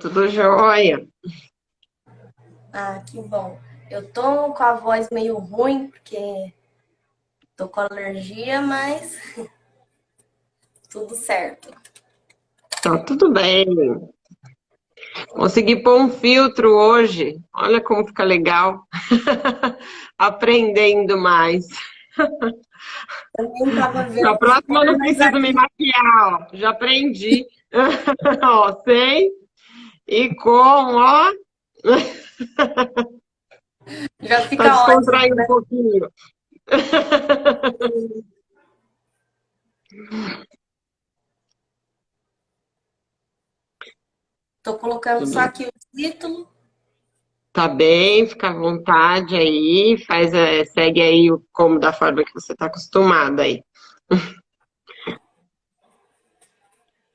tudo jóia. Ah, que bom. Eu tô com a voz meio ruim, porque tô com alergia, mas tudo certo. Tá tudo bem. Consegui pôr um filtro hoje. Olha como fica legal. Aprendendo mais. Também tava Na vendo próxima eu fora, não mas preciso me aqui maquiar, ó. Já aprendi. Ó, sei e como, ó. já Para fica ótimo, descontrair um né? pouquinho. Tô colocando só Tudo aqui o título. tá bem, fica à vontade aí, segue aí como da forma que você está acostumada aí.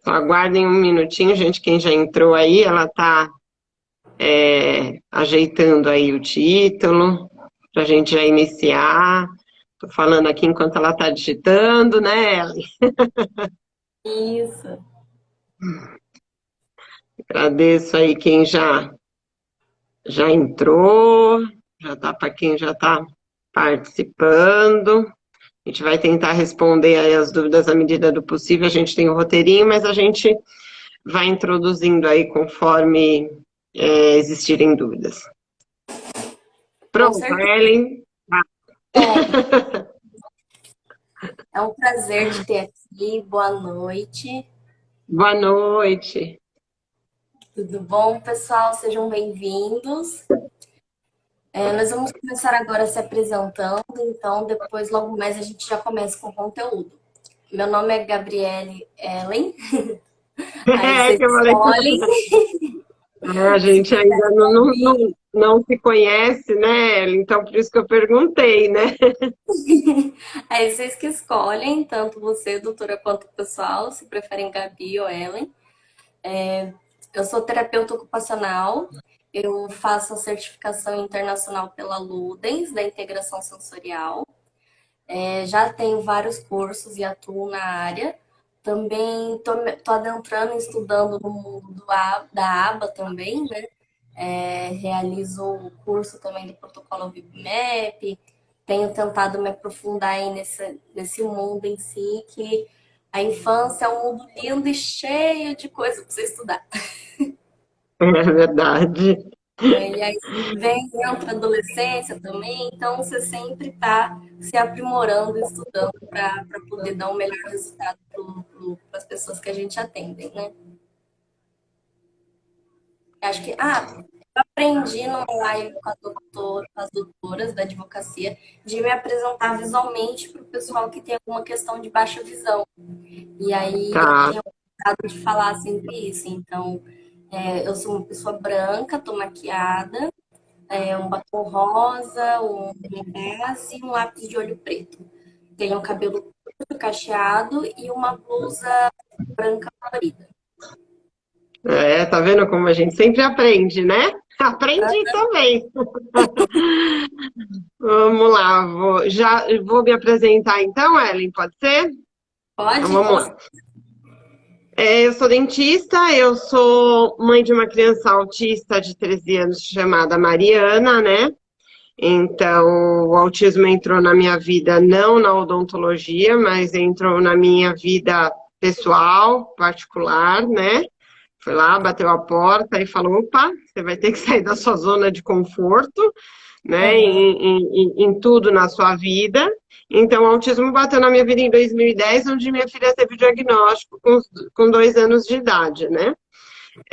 Só aguardem um minutinho, gente, quem já entrou aí, ela está ajeitando aí o título, para a gente já iniciar. Estou falando aqui enquanto ela está digitando, né, Ellen? Isso. Agradeço aí quem já entrou, já está para quem já está participando. A gente vai tentar responder aí as dúvidas à medida do possível. A gente tem o roteirinho, mas a gente vai introduzindo aí conforme existirem dúvidas. Com Pronto, certeza. Ellen. Bom, é um prazer te ter aqui. Boa noite. Boa noite. Tudo bom, pessoal? Sejam bem-vindos. Nós vamos começar agora se apresentando, então depois, logo mais, a gente já começa com o conteúdo. Meu nome é Gabriele Ellen. Aí É vocês que eu falei, escolhem a se gente ainda preferem ouvir. não se conhece, né, Ellen? Então, por isso que eu perguntei, né? Aí vocês que escolhem, tanto você, doutora, quanto o pessoal, se preferem Gabi ou Ellen. Eu sou terapeuta ocupacional. Eu faço a certificação internacional pela Ludens, da integração sensorial. Já tenho vários cursos e atuo na área. Também estou adentrando e estudando no mundo da aba também, né? Realizo o curso também do protocolo VibMap. Tenho tentado me aprofundar aí nesse mundo em si, que a infância é um mundo lindo e cheio de coisa para você estudar. É verdade. E aí entra a adolescência também, então você sempre está se aprimorando, estudando para poder dar um melhor resultado para as pessoas que a gente atende, né? Acho que, eu aprendi numa live com as doutoras da advocacia de me apresentar visualmente para o pessoal que tem alguma questão de baixa visão. E aí eu Tá. tenho cuidado de falar sempre isso. Então, eu sou uma pessoa branca, tô maquiada, um batom rosa, uma base e um lápis de olho preto. Tenho um cabelo curto, cacheado e uma blusa branca colorida. Tá vendo como a gente sempre aprende, né? Aprendi também. Vamos lá, já vou me apresentar então, Ellen, pode ser? Então Pode? vamos lá. Eu sou dentista, eu sou mãe de uma criança autista de 13 anos chamada Mariana, né? Então, o autismo entrou na minha vida não na odontologia, mas entrou na minha vida pessoal, particular, né? Foi lá, bateu a porta e falou: opa, você vai ter que sair da sua zona de conforto, né, Aham. em tudo na sua vida. Então, o autismo bateu na minha vida em 2010, onde minha filha teve o diagnóstico com 2 anos de idade, né?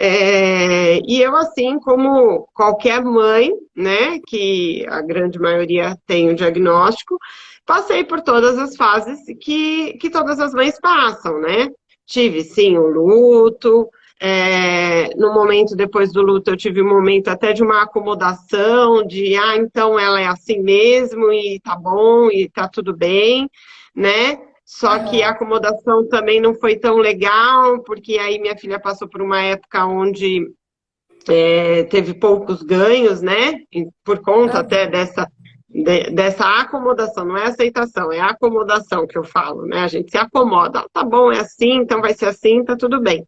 E eu, assim como qualquer mãe, né, que a grande maioria tem o diagnóstico, passei por todas as fases que todas as mães passam, né? Tive, sim, o luto. No momento depois do luto, eu tive um momento até de uma acomodação, então ela é assim mesmo, e tá bom, e tá tudo bem, né? Só que a acomodação também não foi tão legal, porque aí minha filha passou por uma época onde teve poucos ganhos, né? Por conta até dessa acomodação, não é aceitação, é acomodação que eu falo, né? A gente se acomoda, tá bom, é assim, então vai ser assim, tá tudo bem,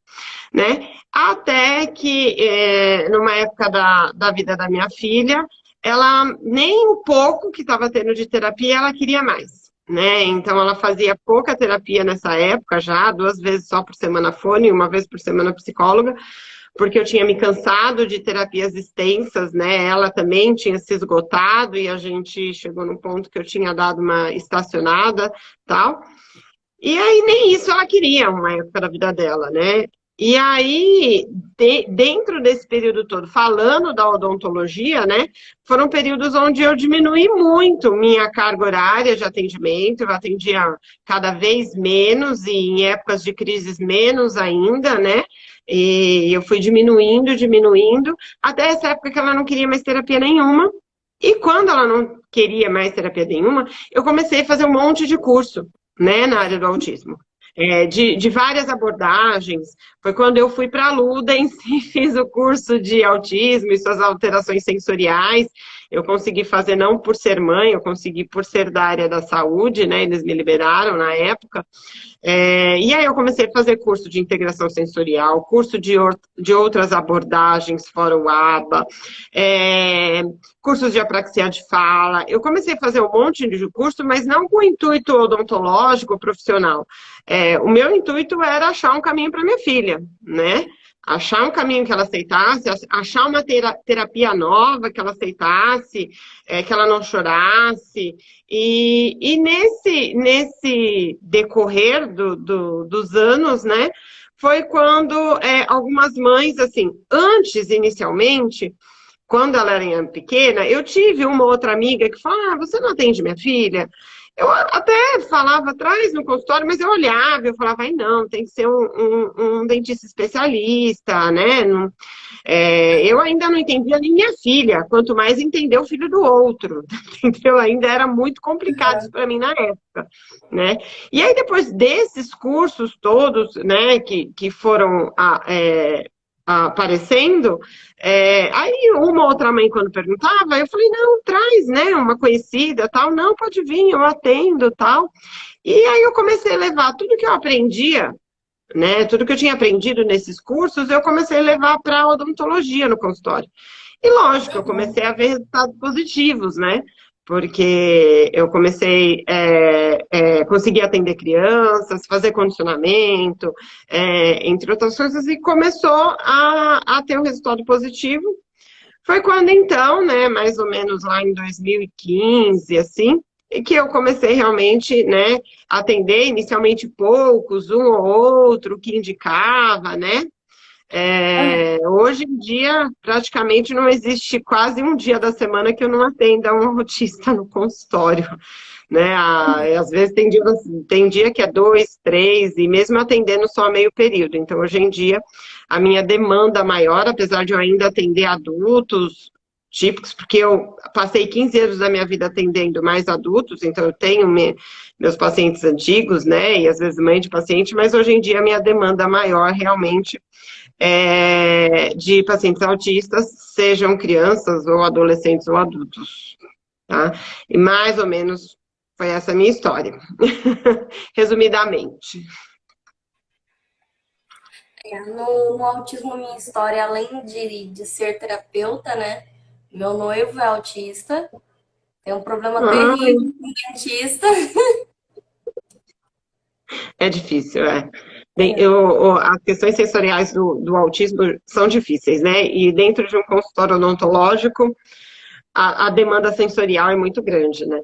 né? Até que, numa época da vida da minha filha, ela, nem um pouco que estava tendo de terapia, ela queria mais, né? Então, ela fazia pouca terapia nessa época já, 2 vezes só por semana fone, 1 vez por semana psicóloga, porque eu tinha me cansado de terapias extensas, né? Ela também tinha se esgotado e a gente chegou num ponto que eu tinha dado uma estacionada, tal. E aí nem isso ela queria, uma época da vida dela, né? E aí, dentro desse período todo, falando da odontologia, né? Foram períodos onde eu diminui muito minha carga horária de atendimento, eu atendia cada vez menos e em épocas de crises menos ainda, né? E eu fui diminuindo, até essa época que ela não queria mais terapia nenhuma. E quando ela não queria mais terapia nenhuma, eu comecei a fazer um monte de curso, né, na área do autismo. De várias abordagens. Foi quando eu fui para a Ludens e fiz o curso de autismo e suas alterações sensoriais. Eu consegui fazer não por ser mãe, eu consegui por ser da área da saúde, né? Eles me liberaram na época. E aí eu comecei a fazer curso de integração sensorial, curso de outras abordagens, fora o ABA, cursos de apraxia de fala. Eu comecei a fazer um monte de curso, mas não com intuito odontológico, profissional. O meu intuito era achar um caminho para minha filha, né? Achar um caminho que ela aceitasse, achar uma terapia nova que ela aceitasse, que ela não chorasse. E nesse decorrer dos anos, né, foi quando algumas mães, assim, antes, inicialmente, quando ela era pequena, eu tive uma outra amiga que falou, você não atende minha filha? Eu até falava atrás no consultório, mas eu olhava, eu falava, ai não, tem que ser um dentista especialista, né? Não, eu ainda não entendia nem minha filha, quanto mais entender o filho do outro, entendeu? Ainda era muito complicado isso para mim na época, né? E aí depois desses cursos todos, né, que foram aparecendo, aí uma outra mãe quando perguntava, eu falei, não, traz, né, uma conhecida, tal, não, pode vir, eu atendo, tal. E aí eu comecei a levar tudo que eu aprendia, né, tudo que eu tinha aprendido nesses cursos, eu comecei a levar para odontologia no consultório. E lógico, eu comecei a ver resultados positivos, né? Porque eu comecei a conseguir atender crianças, fazer condicionamento, entre outras coisas, e começou a ter um resultado positivo. Foi quando então, né, mais ou menos lá em 2015, assim, que eu comecei realmente, né, a atender inicialmente poucos, um ou outro que indicava, né? Hoje em dia, praticamente não existe quase um dia da semana que eu não atenda um autista no consultório, né? Às vezes tem dia que é 2, 3, e mesmo atendendo só meio período. Então, hoje em dia, a minha demanda maior, apesar de eu ainda atender adultos típicos, porque eu passei 15 anos da minha vida atendendo mais adultos, então eu tenho meus pacientes antigos, né? E às vezes mãe de paciente, mas hoje em dia a minha demanda maior realmente de pacientes autistas, sejam crianças ou adolescentes ou adultos, tá? E mais ou menos foi essa a minha história, resumidamente. No autismo, minha história, além de ser terapeuta, né? Meu noivo é autista, tem um problema terrível com dentista. É difícil, Bem, as questões sensoriais do autismo são difíceis, né? E dentro de um consultório odontológico, a demanda sensorial é muito grande, né?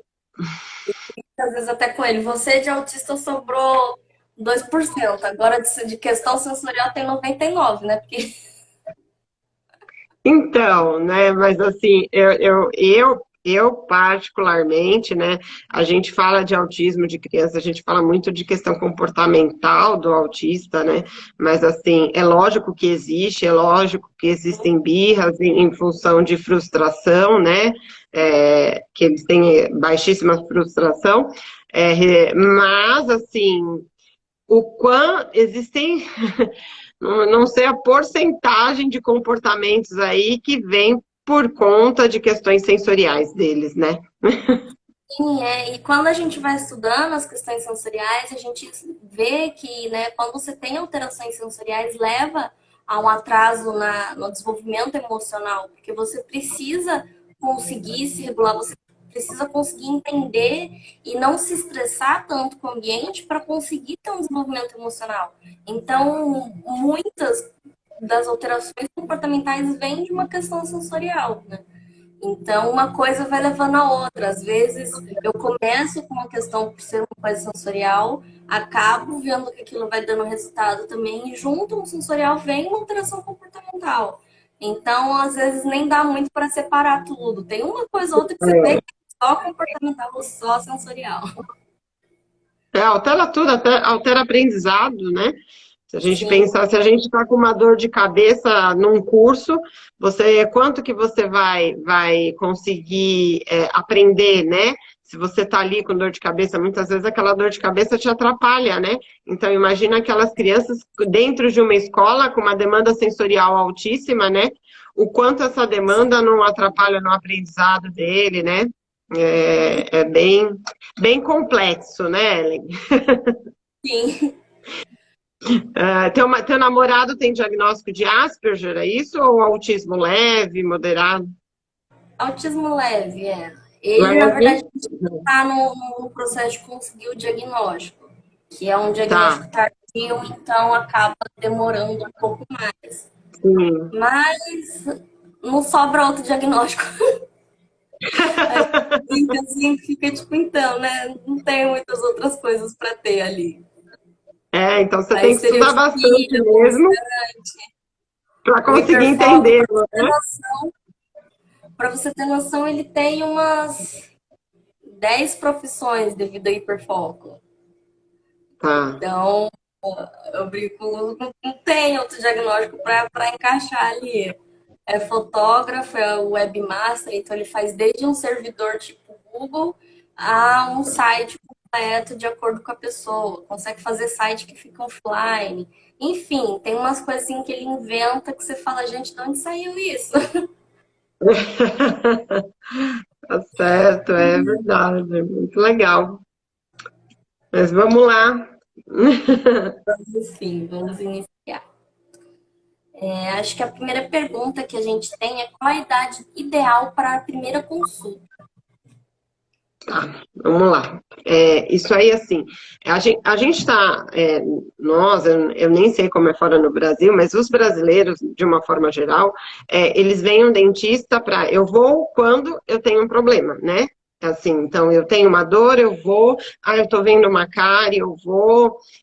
Às vezes até com ele, você de autista sobrou 2%, agora de questão sensorial tem 99%, né? Porque Então, né, mas assim, eu particularmente, né, a gente fala de autismo de criança, a gente fala muito de questão comportamental do autista, né, mas assim, é lógico que existe, é lógico que existem birras em função de frustração, né, que eles têm baixíssima frustração, mas assim, o quão existem, não sei a porcentagem de comportamentos aí que vem por conta de questões sensoriais deles, né? Sim, e quando a gente vai estudando as questões sensoriais, a gente vê que, né, quando você tem alterações sensoriais, leva a um atraso no desenvolvimento emocional, porque você precisa conseguir se regular, você precisa conseguir entender e não se estressar tanto com o ambiente para conseguir ter um desenvolvimento emocional. Então, muitas das alterações comportamentais vêm de uma questão sensorial, né? Então, uma coisa vai levando a outra. Às vezes, eu começo com uma questão por ser uma coisa sensorial, acabo vendo que aquilo vai dando resultado também, e junto no sensorial vem uma alteração comportamental. Então, às vezes, nem dá muito para separar tudo. Tem uma coisa ou outra que você vê que é só comportamental ou só sensorial. Altera tudo, até altera aprendizado, né? Se a gente Sim, pensar, se a gente está com uma dor de cabeça num curso, quanto que você vai conseguir aprender, né? Se você está ali com dor de cabeça, muitas vezes aquela dor de cabeça te atrapalha, né? Então imagina aquelas crianças dentro de uma escola com uma demanda sensorial altíssima, né? O quanto essa demanda não atrapalha no aprendizado dele, né? É bem complexo, né, Ellen? sim. Teu namorado tem diagnóstico de Asperger, é isso? Ou autismo leve, moderado? Autismo leve, é. Ele, na Leve? verdade, está no processo de conseguir o diagnóstico, que é um Tá, diagnóstico tardio, então acaba demorando um pouco mais. sim. Mas não sobra outro diagnóstico. Fica assim, fica tipo, então, né? Não tem muitas outras coisas para ter ali. Então você Aí tem que estudar bastante estereotipia, mesmo para o conseguir hiperfoco, entender, né? para você ter noção, ele tem umas 10 profissões devido ao hiperfoco. Tá. Então, eu brinco, não tem outro diagnóstico para encaixar ali. É fotógrafo, é webmaster, então ele faz desde um servidor tipo Google a um site completo de acordo com a pessoa. Consegue fazer site que fica offline. Enfim, tem umas coisas assim que ele inventa que você fala, gente, de onde saiu isso? Tá certo, é verdade, muito legal. Mas vamos lá. Enfim, vamos iniciar. Acho que a primeira pergunta que a gente tem é qual a idade ideal para a primeira consulta? Tá, vamos lá. Isso aí, assim, a gente está, eu nem sei como é fora no Brasil, mas os brasileiros, de uma forma geral, eles vêm um dentista para, eu vou quando eu tenho um problema, né? Assim, então, eu tenho uma dor, eu vou, eu tô vendo uma cárie,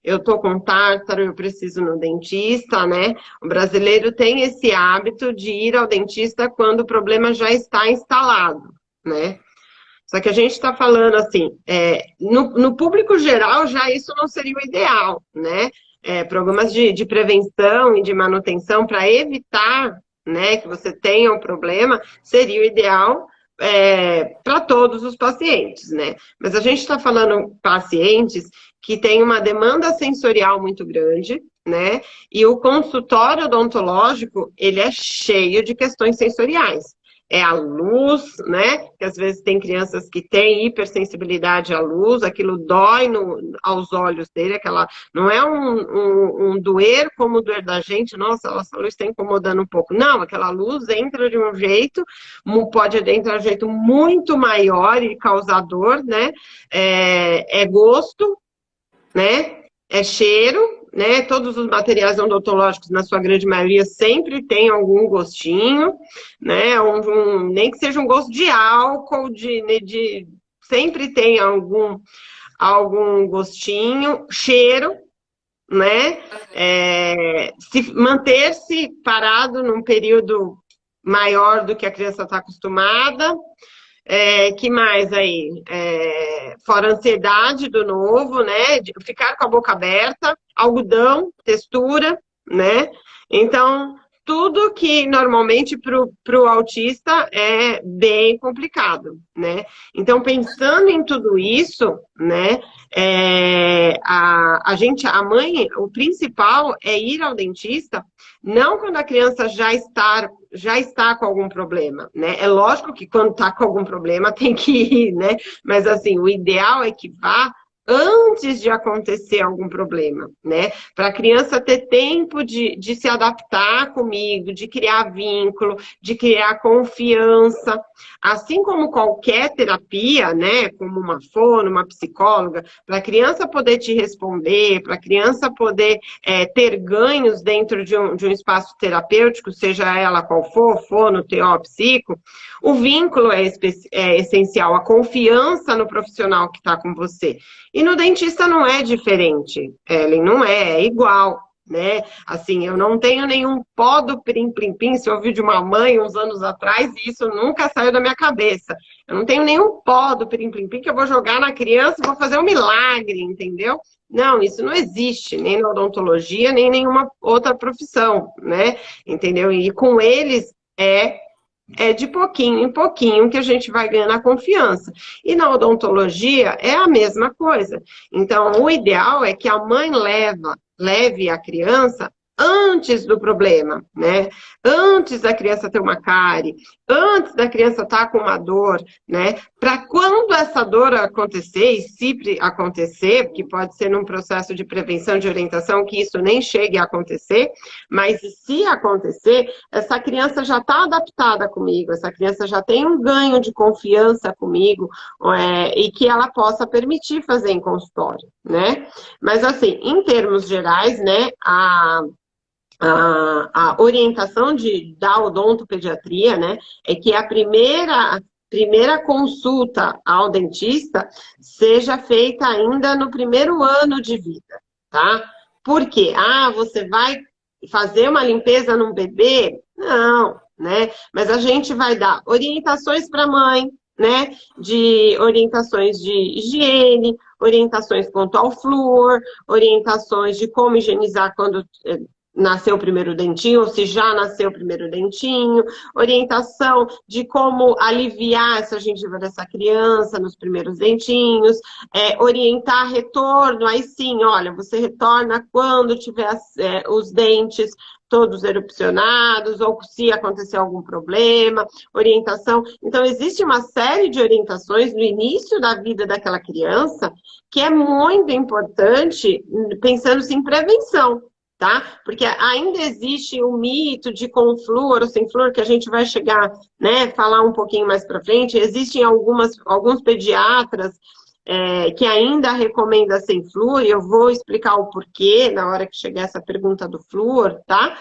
eu tô com tártaro, eu preciso ir no dentista, né? O brasileiro tem esse hábito de ir ao dentista quando o problema já está instalado, né? Só que a gente está falando assim, no público geral já isso não seria o ideal, né? Programas de prevenção e de manutenção para evitar, né, que você tenha um problema, seria o ideal para todos os pacientes, né? Mas a gente está falando pacientes que têm uma demanda sensorial muito grande, né? E o consultório odontológico, ele é cheio de questões sensoriais. É a luz, né? Que às vezes tem crianças que têm hipersensibilidade à luz, aquilo dói aos olhos dele, não é um doer como o doer da gente, nossa, essa luz está incomodando um pouco. Não, aquela luz entra de um jeito, pode entrar de um jeito muito maior e causador, né? É gosto, né? É cheiro, né? Todos os materiais odontológicos, na sua grande maioria, sempre tem algum gostinho, né? Nem que seja um gosto de álcool, sempre tem algum gostinho, cheiro, né? Se manter-se parado num período maior do que a criança está acostumada. Que mais aí? Fora a ansiedade do novo, né? De ficar com a boca aberta, algodão, textura, né? Então, tudo que normalmente para o autista é bem complicado, né? Então, pensando em tudo isso, né, a mãe, o principal é ir ao dentista, não quando a criança já está com algum problema, né? É lógico que quando está com algum problema tem que ir, né? Mas assim, o ideal é que vá antes de acontecer algum problema, né? Para a criança ter tempo de se adaptar comigo, de criar vínculo, de criar confiança. Assim como qualquer terapia, né? Como uma fono, uma psicóloga, para a criança poder te responder, para a criança poder ter ganhos dentro de um espaço terapêutico, seja ela qual for, fono, TO, psico, o vínculo é essencial, a confiança no profissional que está com você. E no dentista não é diferente, Ellen, não é igual, né? Assim, eu não tenho nenhum pó do prim-plim-plim, se eu ouvi de uma mãe uns anos atrás, e isso nunca saiu da minha cabeça. Eu não tenho nenhum pó do prim-plim-plim que eu vou jogar na criança e vou fazer um milagre, entendeu? Não, isso não existe, nem na odontologia, nem em nenhuma outra profissão, né? Entendeu? E com eles é de pouquinho em pouquinho que a gente vai ganhando a confiança. E na odontologia é a mesma coisa. Então, o ideal é que a mãe leve a criança antes do problema, né? Antes da criança ter uma cárie, antes da criança estar com uma dor, né? Para quando essa dor acontecer, e se acontecer, porque pode ser num processo de prevenção, de orientação, que isso nem chegue a acontecer, mas se acontecer, essa criança já está adaptada comigo, essa criança já tem um ganho de confiança comigo, e que ela possa permitir fazer em consultório, né? Mas assim, em termos gerais, né, a orientação da odontopediatria, né, é que a primeira consulta ao dentista seja feita ainda no primeiro ano de vida, tá? Por quê? Você vai fazer uma limpeza num bebê? Não, né? Mas a gente vai dar orientações para a mãe, né? De orientações de higiene, orientações quanto ao flúor, orientações de como higienizar quando nasceu o primeiro dentinho, ou se já nasceu o primeiro dentinho, orientação de como aliviar essa gengiva dessa criança nos primeiros dentinhos, orientar retorno, aí sim, olha, você retorna quando tiver os dentes todos erupcionados, ou se acontecer algum problema, orientação. Então, existe uma série de orientações no início da vida daquela criança que é muito importante, pensando-se em prevenção. Tá? Porque ainda existe o mito de com flúor ou sem flúor, que a gente vai chegar, né, falar um pouquinho mais para frente. Existem alguns pediatras que ainda recomendam sem flúor, e eu vou explicar o porquê na hora que chegar essa pergunta do flúor, tá?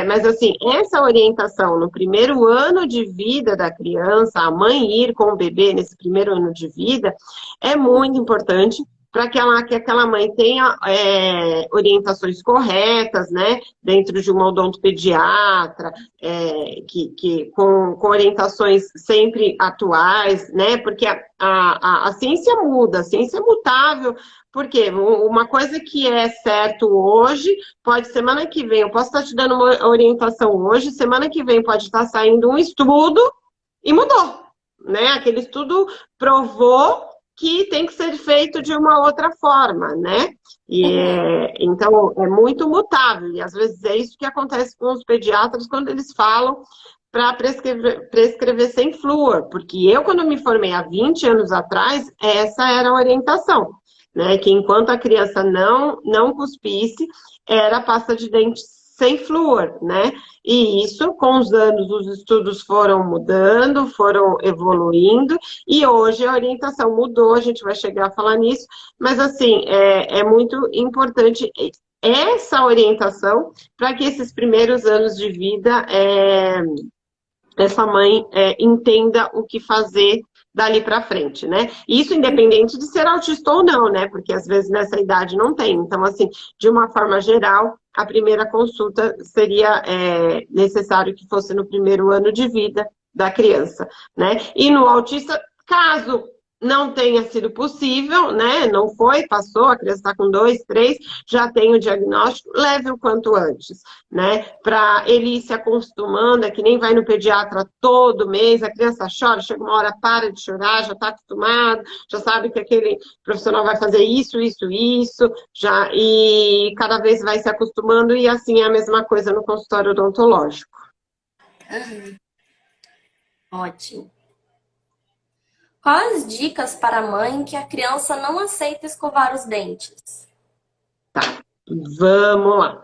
Mas assim, essa orientação no primeiro ano de vida da criança, a mãe ir com o bebê nesse primeiro ano de vida, é muito importante, para que aquela mãe tenha orientações corretas, né, dentro de uma odontopediatra, com orientações sempre atuais, né, porque a ciência muda, a ciência é mutável, porque uma coisa que é certo hoje, pode semana que vem, eu posso estar te dando uma orientação hoje, semana que vem pode estar saindo um estudo e mudou, né, aquele estudo provou que tem que ser feito de uma outra forma, né? Então, é muito mutável. E, às vezes, é isso que acontece com os pediatras quando eles falam para prescrever sem flúor. Porque eu, quando me formei há 20 anos atrás, essa era a orientação, né? Que enquanto a criança não cuspisse, era pasta de dente sem flúor, né? E isso, com os anos, os estudos foram mudando, foram evoluindo, e hoje a orientação mudou, a gente vai chegar a falar nisso, mas assim, é muito importante essa orientação para que esses primeiros anos de vida, essa mãe entenda o que fazer dali para frente, né? Isso independente de ser autista ou não, né? Porque às vezes nessa idade não tem. Então, assim, de uma forma geral, a primeira consulta seria necessário que fosse no primeiro ano de vida da criança, né? E no autista, caso não tenha sido possível, né? Não foi, passou, a criança está com 2, 3, já tem o diagnóstico, leve o quanto antes, né? Para ele ir se acostumando, é que nem vai no pediatra todo mês, a criança chora, chega uma hora, para de chorar, já está acostumado, já sabe que aquele profissional vai fazer isso, já, e cada vez vai se acostumando, e assim é a mesma coisa no consultório odontológico. Ótimo. Quais dicas para a mãe que a criança não aceita escovar os dentes? Vamos lá.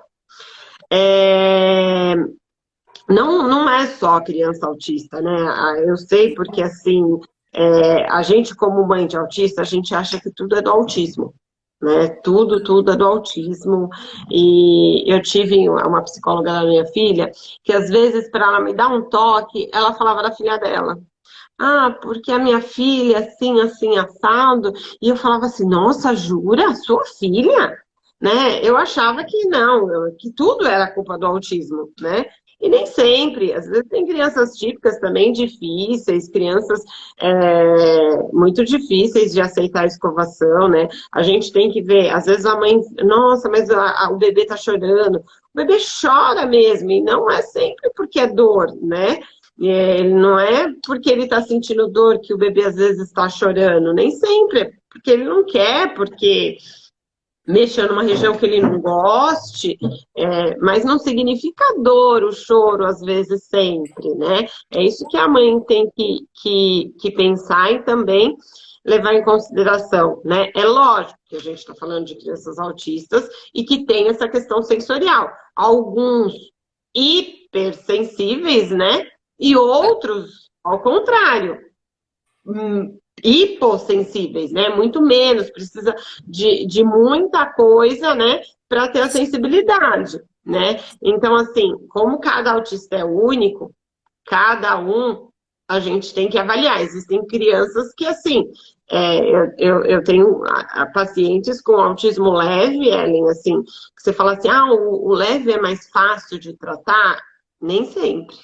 Não é só criança autista, né? Eu sei porque, assim, a gente como mãe de autista, a gente acha que tudo é do autismo, né? Tudo é do autismo. E eu tive uma psicóloga da minha filha, que às vezes, para ela me dar um toque, ela falava da filha dela. Ah, porque a minha filha, assim, assim, assado. E eu falava assim, nossa, jura? Sua filha? Né? Eu achava que não, que tudo era culpa do autismo, né? E nem sempre, às vezes tem crianças típicas também difíceis, crianças muito difíceis de aceitar a escovação, né? A gente tem que ver, às vezes a mãe, nossa, mas o bebê tá chorando. O bebê chora mesmo, e não é sempre porque é dor, né? Não é porque ele está sentindo dor que o bebê às vezes está chorando, nem sempre, é porque ele não quer, porque mexeu numa região que ele não goste, mas não significa dor, o choro, às vezes, sempre, né? É isso que a mãe tem que pensar e também levar em consideração, né? É lógico que a gente está falando de crianças autistas e que tem essa questão sensorial. Alguns hipersensíveis, né? E outros, ao contrário, hipossensíveis, né? Muito menos, precisa de muita coisa, né? Para ter a sensibilidade, né? Então, assim, como cada autista é único, cada um a gente tem que avaliar. Existem crianças que, assim, eu tenho pacientes com autismo leve, Ellen, assim, que você fala assim, o leve é mais fácil de tratar? Nem sempre.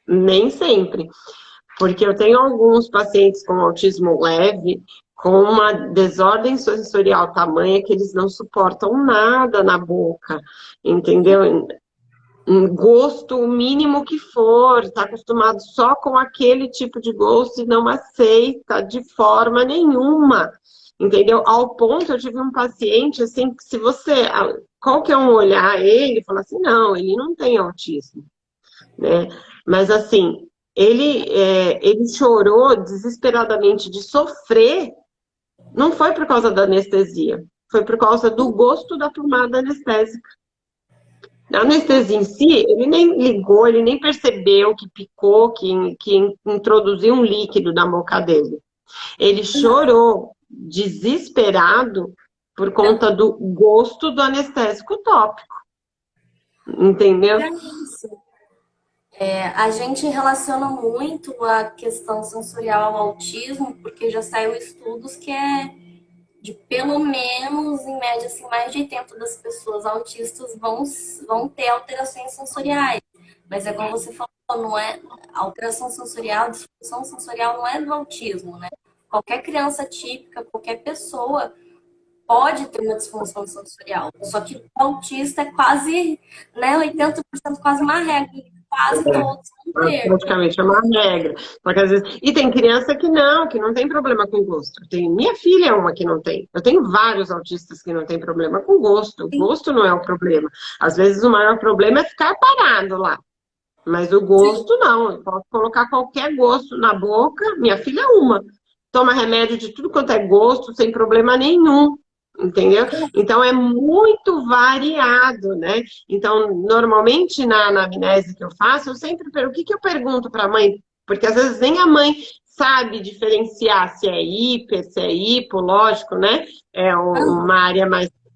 Nem sempre. Porque eu tenho alguns pacientes com autismo leve, com uma desordem sensorial tamanha que eles não suportam nada na boca, entendeu? Um gosto, o mínimo que for, está acostumado só com aquele tipo de gosto e não aceita de forma nenhuma, entendeu? Ao ponto, eu tive um paciente, assim, que se você, qualquer um olhar ele, fala assim, não, ele não tem autismo, né? Mas assim, ele chorou desesperadamente de sofrer, não foi por causa da anestesia, foi por causa do gosto da pomada anestésica. A anestesia em si, ele nem ligou, ele nem percebeu que picou, que introduziu um líquido na boca dele. Ele chorou desesperado por conta do gosto do anestésico tópico. Entendeu? É isso. A gente relaciona muito a questão sensorial ao autismo, porque já saiu estudos que é de pelo menos, em média, assim, mais de 80% das pessoas autistas vão ter alterações sensoriais. Mas é como você falou, não é alteração sensorial, disfunção sensorial não é do autismo, né? Qualquer criança típica, qualquer pessoa pode ter uma disfunção sensorial. Só que o autista é quase, né, 80% quase uma regra. Quase todos vão ter. Praticamente é uma regra. Só que às vezes... E tem criança que não tem problema com gosto. Minha filha é uma que não tem. Eu tenho vários autistas que não tem problema com gosto. O gosto não é o problema. Às vezes o maior problema é ficar parado lá. Mas o gosto não. Eu posso colocar qualquer gosto na boca. Minha filha é uma. Toma remédio de tudo quanto é gosto, sem problema nenhum. Entendeu? Então é muito variado, né? Então, normalmente na anamnese que eu faço, eu sempre pergunto, o que eu pergunto para a mãe? Porque às vezes nem a mãe sabe diferenciar se é hiper, se é hipo, lógico, né? É uma área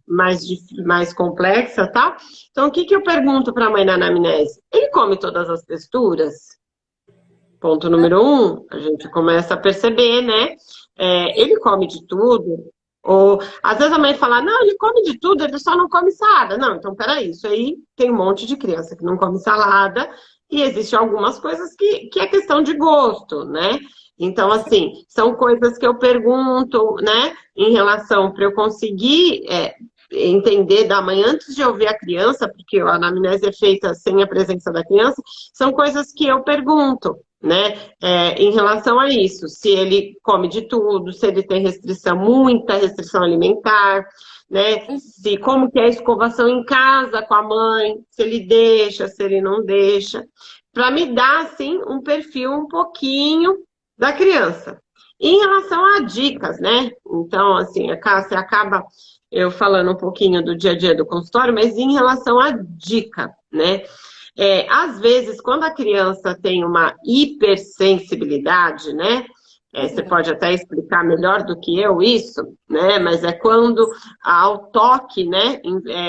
mais complexa, tá? Então, o que eu pergunto para a mãe na anamnese? Ele come todas as texturas? Ponto número 1, a gente começa a perceber, né? Ele come de tudo. Ou, às vezes a mãe fala, não, ele come de tudo, ele só não come salada. Não, então peraí, isso aí tem um monte de criança que não come salada E existem algumas coisas que é questão de gosto, né? Então, assim, são coisas que eu pergunto, né, em relação para eu conseguir entender da mãe antes de ouvir a criança, porque a anamnese é feita sem a presença da criança, são coisas que eu pergunto, né, em relação a isso, se ele come de tudo, se ele tem restrição, muita restrição alimentar, né, se como que é a escovação em casa com a mãe, se ele deixa, se ele não deixa, para me dar, assim, um perfil um pouquinho da criança. E em relação a dicas, né, então, assim, a Cássia acaba eu falando um pouquinho do dia a dia do consultório, mas em relação à dica, né? Às vezes, quando a criança tem uma hipersensibilidade, né? Você pode até explicar melhor do que eu isso, né? Mas é quando ao toque, né?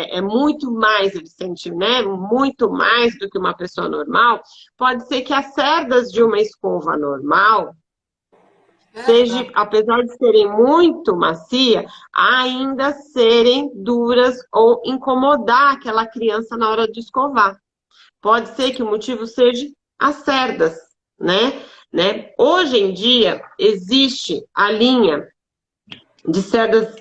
É muito mais, ele sente, né? Muito mais do que uma pessoa normal. Pode ser que as cerdas de uma escova normal seja, apesar de serem muito macia, ainda serem duras ou incomodar aquela criança na hora de escovar. Pode ser que o motivo seja as cerdas, né? Hoje em dia, existe a linha de cerdas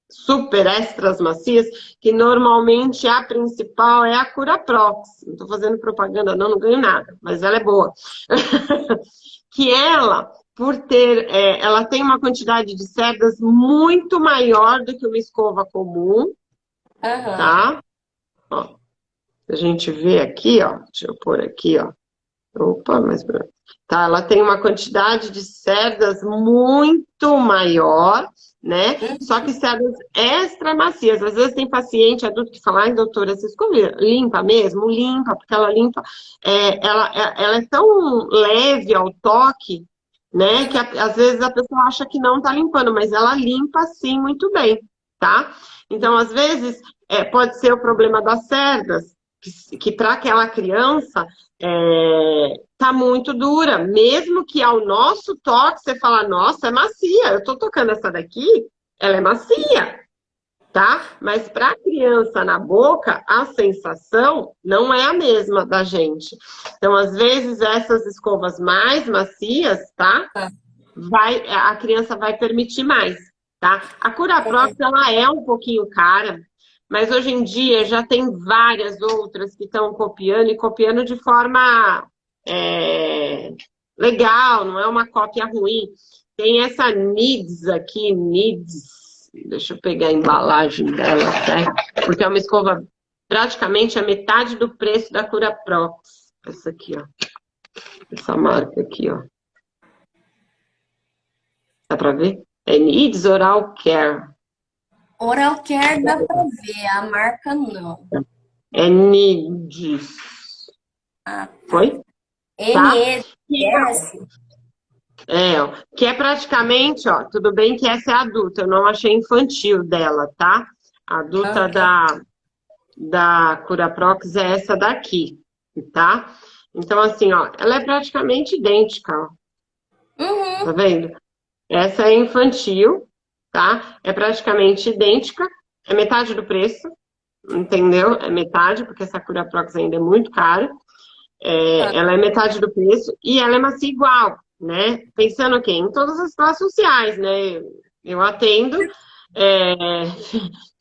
super extras macias, que normalmente a principal é a Curaprox. Não estou fazendo propaganda não ganho nada, mas ela é boa. Que ela por ter, ela tem uma quantidade de cerdas muito maior do que uma escova comum, tá? Ó, a gente vê aqui, ó, deixa eu pôr aqui, ó. Opa, mais branco. Tá, ela tem uma quantidade de cerdas muito maior, né? Só que cerdas extra macias. Às vezes tem paciente adulto que fala, ai, doutora, você escova limpa mesmo? Limpa, porque ela limpa. Ela é tão leve ao toque, né? Que às vezes a pessoa acha que não tá limpando, mas ela limpa sim muito bem, tá? Então, às vezes, pode ser o problema das cerdas, que para aquela criança tá muito dura. Mesmo que ao nosso toque você fala, nossa, é macia, eu tô tocando essa daqui, ela é macia, tá? Mas para a criança na boca, a sensação não é a mesma da gente. Então, às vezes, essas escovas mais macias, tá? A criança vai permitir mais, tá? A Curaprox, ela é um pouquinho cara, mas hoje em dia já tem várias outras que estão copiando e copiando de forma legal, não é uma cópia ruim. Tem essa Nids aqui, Nids, deixa eu pegar a embalagem dela, tá? Porque é uma escova praticamente a metade do preço da Curaprox. Essa aqui, ó. Essa marca aqui, ó. Dá pra ver? É Needs Oral Care. Oral Care dá pra ver, a marca não. É Needs. Foi? N-E-D-S. Ó, que é praticamente, ó, tudo bem que essa é adulta, eu não achei infantil dela, tá? A adulta da Curaprox é essa daqui, tá? Então, assim, ó, ela é praticamente idêntica, ó. Tá vendo? Essa é infantil, tá? É praticamente idêntica, é metade do preço, entendeu? É metade, porque essa Curaprox ainda é muito cara. Ela é metade do preço e ela é macia igual, né? Pensando aqui em todas as classes sociais, né? Eu atendo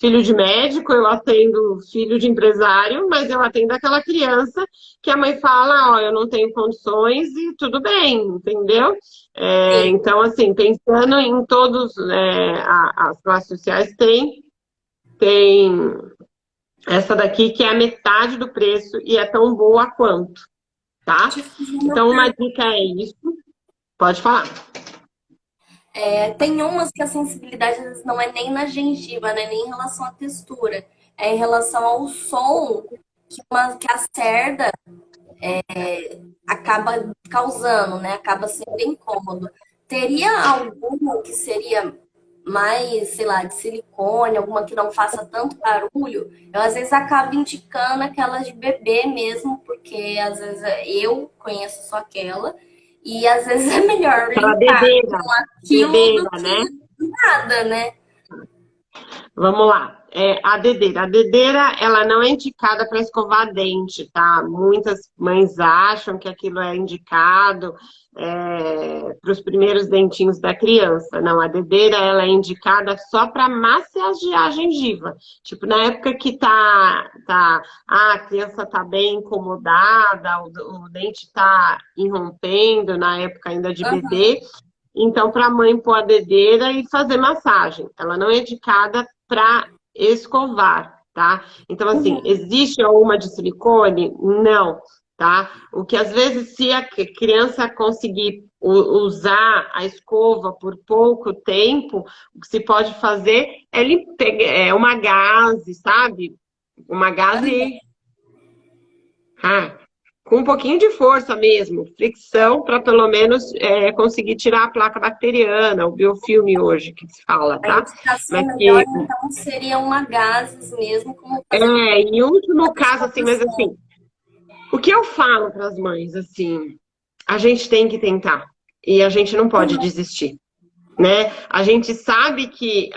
filho de médico, eu atendo filho de empresário, mas eu atendo aquela criança que a mãe fala, ó, eu não tenho condições e tudo bem, entendeu? Então, assim, pensando em todos as classes sociais, tem essa daqui que é a metade do preço e é tão boa quanto, tá? Então, uma dica é isso. Pode falar. Tem umas que a sensibilidade às vezes não é nem na gengiva, né? Nem em relação à textura. É em relação ao som que a cerda acaba causando, né? Acaba sendo incômodo. Teria alguma que seria mais, sei lá, de silicone, alguma que não faça tanto barulho? Eu às vezes acabo indicando aquelas de bebê mesmo, porque às vezes eu conheço só aquela. E às vezes é melhor Aquela limpar bebeira, com aquilo do né? que nada, né? Vamos lá. A dedeira. A dedeira, ela não é indicada para escovar dente, tá? Muitas mães acham que aquilo é indicado para os primeiros dentinhos da criança. Não, a dedeira, ela é indicada só para massagear a gengiva. Tipo, na época que a criança tá bem incomodada, o dente tá irrompendo, na época ainda de Uhum. bebê, então, para a mãe pôr a dedeira e fazer massagem. Ela não é indicada para escovar, tá? Então, assim, Uhum. existe alguma de silicone? Não, tá? O que às vezes, se a criança conseguir usar a escova por pouco tempo, o que se pode fazer é uma gaze, sabe? Uma gaze ah, com um pouquinho de força mesmo, fricção, para pelo menos conseguir tirar a placa bacteriana, o biofilme hoje que se fala, A tá? indicação Mas melhor, que, então, seria uma gases mesmo, como fazer em último uma caso, assim, mas escovação. assim, o que eu falo para as mães, assim, a gente tem que tentar e a gente não pode Uhum. desistir. Né? A gente sabe que,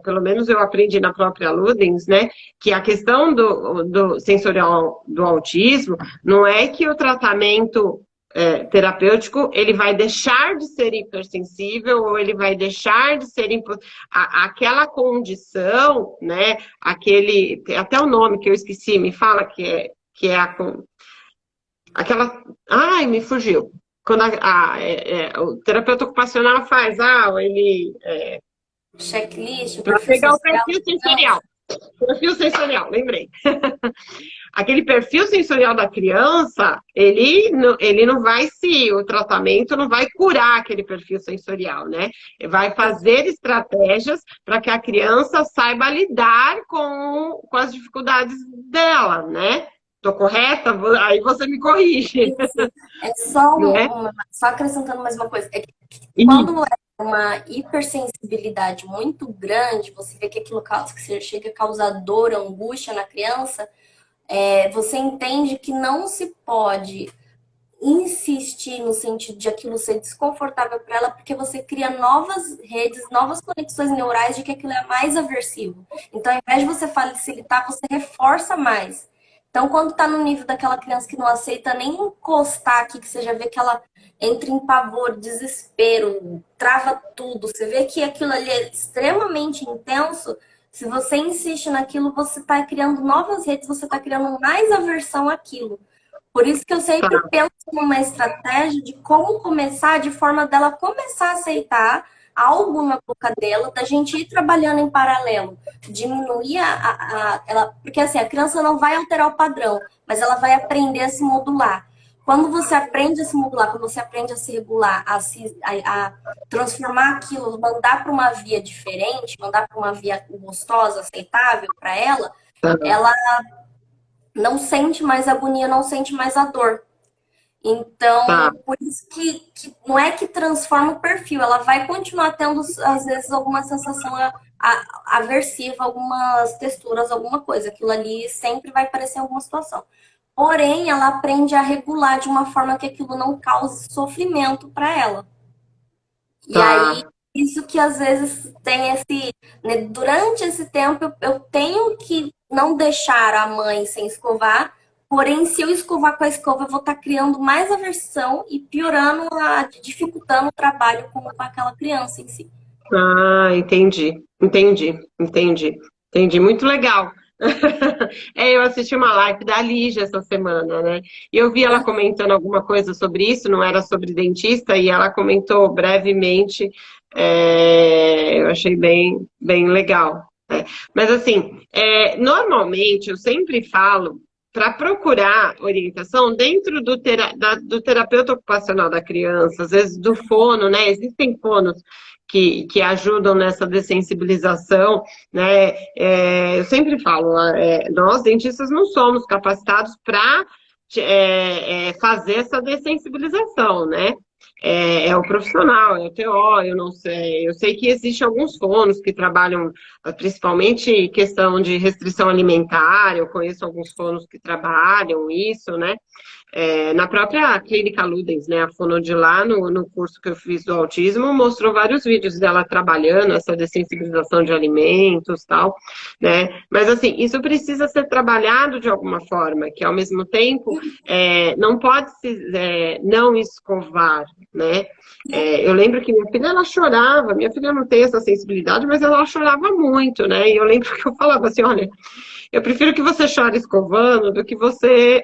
pelo menos eu aprendi na própria Ludens, né, que a questão do sensorial do autismo não é que o tratamento terapêutico ele vai deixar de ser hipersensível ou ele vai deixar de ser aquela condição, né, até o nome que eu esqueci, me fala que é aquela. Ai, me fugiu. Quando o terapeuta ocupacional faz, ele. Checklist, Para perfil pegar o social perfil da sensorial. criança. Perfil sensorial, lembrei. Aquele perfil sensorial da criança, ele não vai se. O tratamento não vai curar aquele perfil sensorial, né? Vai fazer estratégias para que a criança saiba lidar com as dificuldades dela, né? Tô correta? Aí você me corrige, Isso. É só, né? só acrescentando mais uma coisa. É que quando Isso. é uma hipersensibilidade muito grande, você vê que aquilo que você chega a causar dor, angústia na criança, você entende que não se pode insistir no sentido de aquilo ser desconfortável para ela, porque você cria novas redes, novas conexões neurais de que aquilo é mais aversivo. Então, ao invés de você facilitar, você reforça mais. Então, quando tá no nível daquela criança que não aceita nem encostar aqui, que você já vê que ela entra em pavor, desespero, trava tudo, você vê que aquilo ali é extremamente intenso, se você insiste naquilo, você está criando novas redes, você está criando mais aversão àquilo. Por isso que eu sempre Tá, penso numa estratégia de como começar, de forma dela começar a aceitar algo na boca dela, da gente ir trabalhando em paralelo, diminuir ela, porque assim, a criança não vai alterar o padrão, mas ela vai aprender a se modular. Quando você aprende a se modular, quando você aprende a se regular, a transformar aquilo, mandar para uma via diferente, mandar para uma via gostosa, aceitável para tá, ela não sente mais agonia, não sente mais a dor. tá, Então, por isso que não é que transforma o perfil, ela vai continuar tendo, às vezes, alguma sensação aversiva, algumas texturas, alguma coisa. Aquilo ali sempre vai aparecer em alguma situação. Porém, ela aprende a regular de uma forma que aquilo não cause sofrimento para ela. E aí, tá. isso que às vezes tem esse. Né, durante esse tempo, eu tenho que não deixar a mãe sem escovar, porém, se eu escovar com a escova, eu vou estar criando mais aversão e piorando, dificultando o trabalho com aquela criança em si. Entendi, entendi, entendi, entendi. Muito legal. Eu assisti uma live da Lígia essa semana, né? E eu vi ela comentando alguma coisa sobre isso, não era sobre dentista, e ela comentou brevemente, eu achei bem, bem legal, né? Mas assim, normalmente eu sempre falo para procurar orientação dentro do terapeuta ocupacional da criança, às vezes do fono, né? Existem fonos que ajudam nessa dessensibilização, né? Eu sempre falo, nós dentistas não somos capacitados para fazer essa dessensibilização, né? O profissional, é o TO, eu não sei. Eu sei que existem alguns fonos que trabalham principalmente questão de restrição alimentar, eu conheço alguns fonos que trabalham isso, né? Na própria clínica Ludens, né, a fono de lá, no curso que eu fiz do autismo, mostrou vários vídeos dela trabalhando essa dessensibilização de alimentos, tal, né, mas assim, isso precisa ser trabalhado de alguma forma, que ao mesmo tempo não pode se não escovar, né. Eu lembro que minha filha, ela chorava, minha filha não tem essa sensibilidade, mas ela chorava muito, né, e eu lembro que eu falava assim, olha, eu prefiro que você chore escovando do que você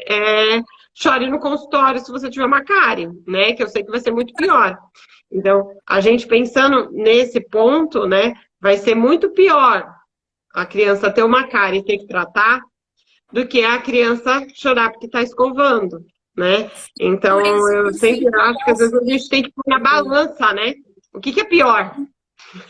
chore no consultório se você tiver uma cárie, né? Que eu sei que vai ser muito pior. Então, a gente pensando nesse ponto, né? Vai ser muito pior a criança ter uma cárie e ter que tratar do que a criança chorar porque está escovando, né? Então, Por isso eu que sim, sempre acho que às vezes a gente tem que pôr na balança, né? O que é pior,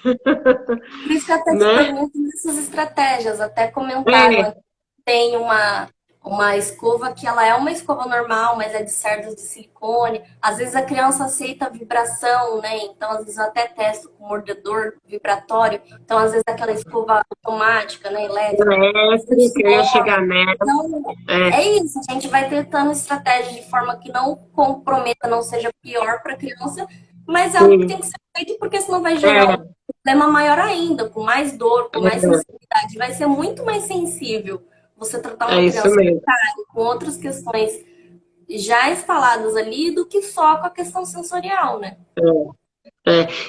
por isso que eu até te né? pergunto dessas estratégias. Até comentaram É, aqui que tem uma escova que ela é uma escova normal, mas é de cerdas de silicone. Às vezes a criança aceita a vibração, né? Então, às vezes eu até testo com mordedor vibratório. Então, às vezes aquela escova automática, né, elétrica, elétrica, eu ia funciona. chegar nela. Então, É, é isso. A gente vai tentando estratégia de forma que não comprometa, não seja pior para a criança, mas é algo que tem sim. que ser feito porque senão vai gerar um É, problema maior ainda, com mais dor, com mais é, sensibilidade. Vai ser muito mais sensível você tratar é uma isso criança mesmo. com outras questões já instaladas ali do que só com a questão sensorial, né?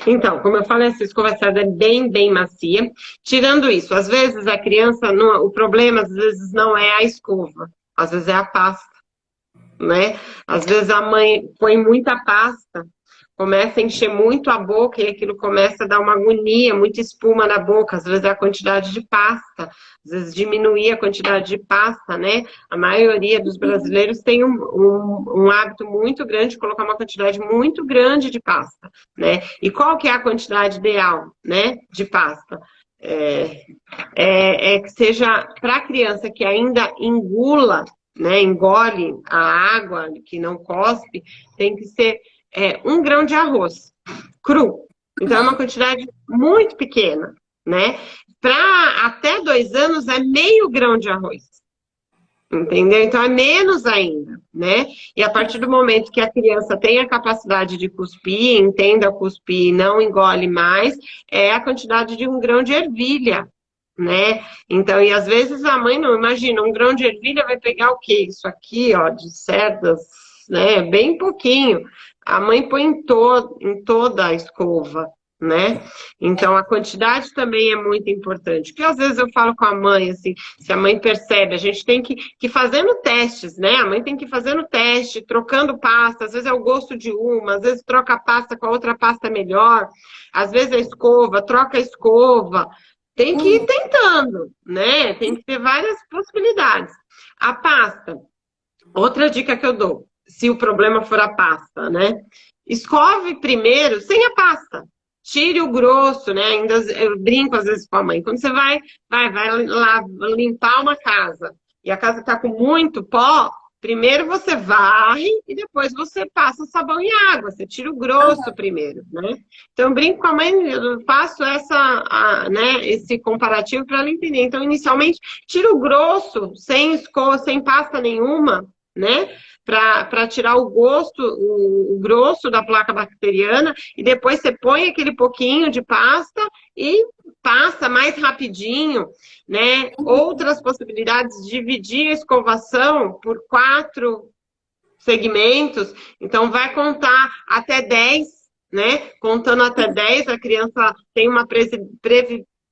Então, como eu falei, essa escova é bem, bem macia. Tirando isso, às vezes a criança, o problema às vezes não é a escova, às vezes é a pasta, né? Às vezes a mãe põe muita pasta, começa a encher muito a boca e aquilo começa a dar uma agonia, muita espuma na boca, às vezes é a quantidade de pasta, às vezes diminuir a quantidade de pasta, né? A maioria dos brasileiros tem um hábito muito grande de colocar uma quantidade muito grande de pasta, né? E qual que é a quantidade ideal, né, de pasta? Que seja para a criança que ainda engula, né, engole a água, que não cospe, tem que ser 1 grão de arroz cru. Então é uma quantidade muito pequena, né? Para até 2 anos é meio grão de arroz. Entendeu? Então é menos ainda, né? E a partir do momento que a criança tem a capacidade de cuspir, entenda cuspir, não engole mais, é a quantidade de 1 grão de ervilha, né? Então, e às vezes a mãe não imagina, 1 grão de ervilha vai pegar o quê? Isso aqui, ó, de cerdas, né? Bem pouquinho. A mãe põe em toda a escova, né? Então, a quantidade também é muito importante. Porque às vezes eu falo com a mãe, assim, se a mãe percebe, a gente tem que ir fazendo testes, né? A mãe tem que ir fazendo teste, trocando pasta, às vezes é o gosto de uma, às vezes troca a pasta com a outra pasta melhor, às vezes a escova, troca a escova. Tem que ir tentando, né? Tem que ter várias possibilidades. A pasta, outra dica que eu dou, se o problema for a pasta, né? Escove primeiro sem a pasta. Tire o grosso, né? Ainda eu brinco às vezes com a mãe. Quando você vai lá limpar uma casa e a casa tá com muito pó, primeiro você varre e depois você passa sabão e água. Você tira o grosso primeiro, né? Então, eu brinco com a mãe, eu faço né, esse comparativo para ela entender. Então, inicialmente, tira o grosso, sem escova, sem pasta nenhuma, né? Para tirar o gosto, o grosso da placa bacteriana, e depois você põe aquele pouquinho de pasta e passa mais rapidinho, né? Outras possibilidades, dividir a escovação por 4 segmentos, então vai contar até 10, né? Contando até 10, a criança tem uma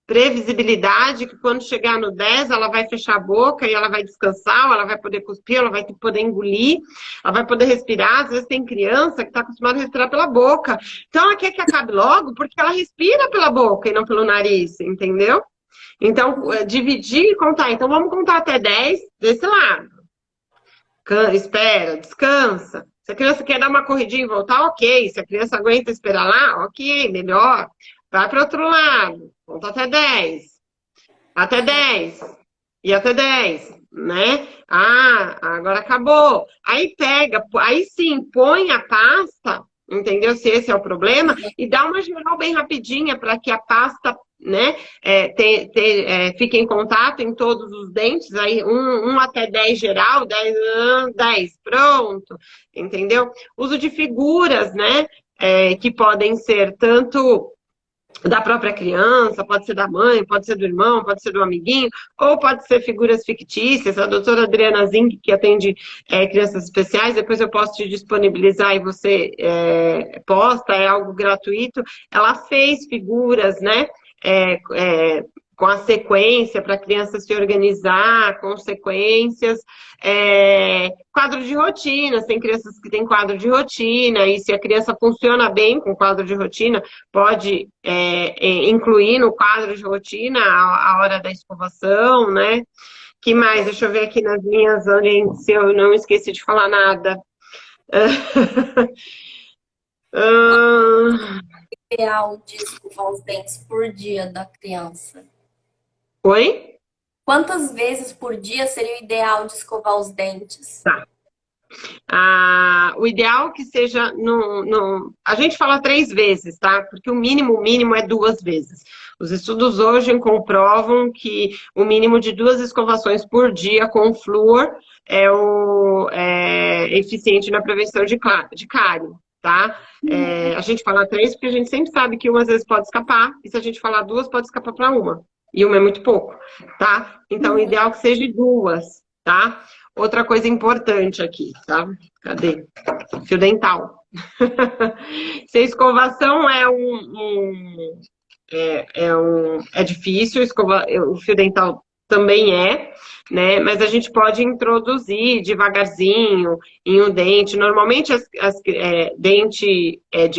previsibilidade que quando chegar no 10, ela vai fechar a boca e ela vai descansar, ela vai poder cuspir, ela vai poder engolir, ela vai poder respirar. Às vezes tem criança que está acostumada a respirar pela boca. Então ela quer que acabe logo porque ela respira pela boca e não pelo nariz, entendeu? Então, dividir e contar. Então, vamos contar até 10 desse lado. Espera, descansa. Se a criança quer dar uma corridinha e voltar, ok. Se a criança aguenta esperar lá, ok, melhor. Vai para outro lado. Conta até 10. Até 10. E até 10, né? Ah, agora acabou. Aí pega, aí sim, põe a pasta entendeu? Se esse é o problema, e dá uma geral bem rapidinha para que a pasta, né, fique em contato em todos os dentes, aí um até 10 geral, 10, 10, pronto, entendeu? Uso de figuras, né, que podem ser tanto da própria criança, pode ser da mãe, pode ser do irmão, pode ser do amiguinho, ou pode ser figuras fictícias. A doutora Adriana Zing, que atende crianças especiais, depois eu posso te disponibilizar e você posta, é algo gratuito. Ela fez figuras, né? Com a sequência, para a criança se organizar, com sequências, quadro de rotina, tem crianças que têm quadro de rotina, e se a criança funciona bem com quadro de rotina, pode incluir no quadro de rotina a hora da escovação, né? Que mais? Deixa eu ver aqui nas minhas se eu não esqueci de falar nada. Ideal de escovar os dentes por dia da criança? Oi? Quantas vezes por dia seria o ideal de escovar os dentes? Tá. O ideal que seja a gente fala 3 vezes, tá? Porque o mínimo é 2 vezes. Os estudos hoje comprovam que o mínimo de 2 escovações por dia com flúor é eficiente na prevenção de cárie, tá? A gente fala 3 porque a gente sempre sabe que uma às vezes pode escapar, e se a gente falar 2, pode escapar para uma. E uma é muito pouco, tá? Então, o ideal é que seja 2, tá? Outra coisa importante aqui, tá? Cadê? Fio dental. Se a escovação é difícil, o fio dental também né? Mas a gente pode introduzir devagarzinho em um dente. Normalmente,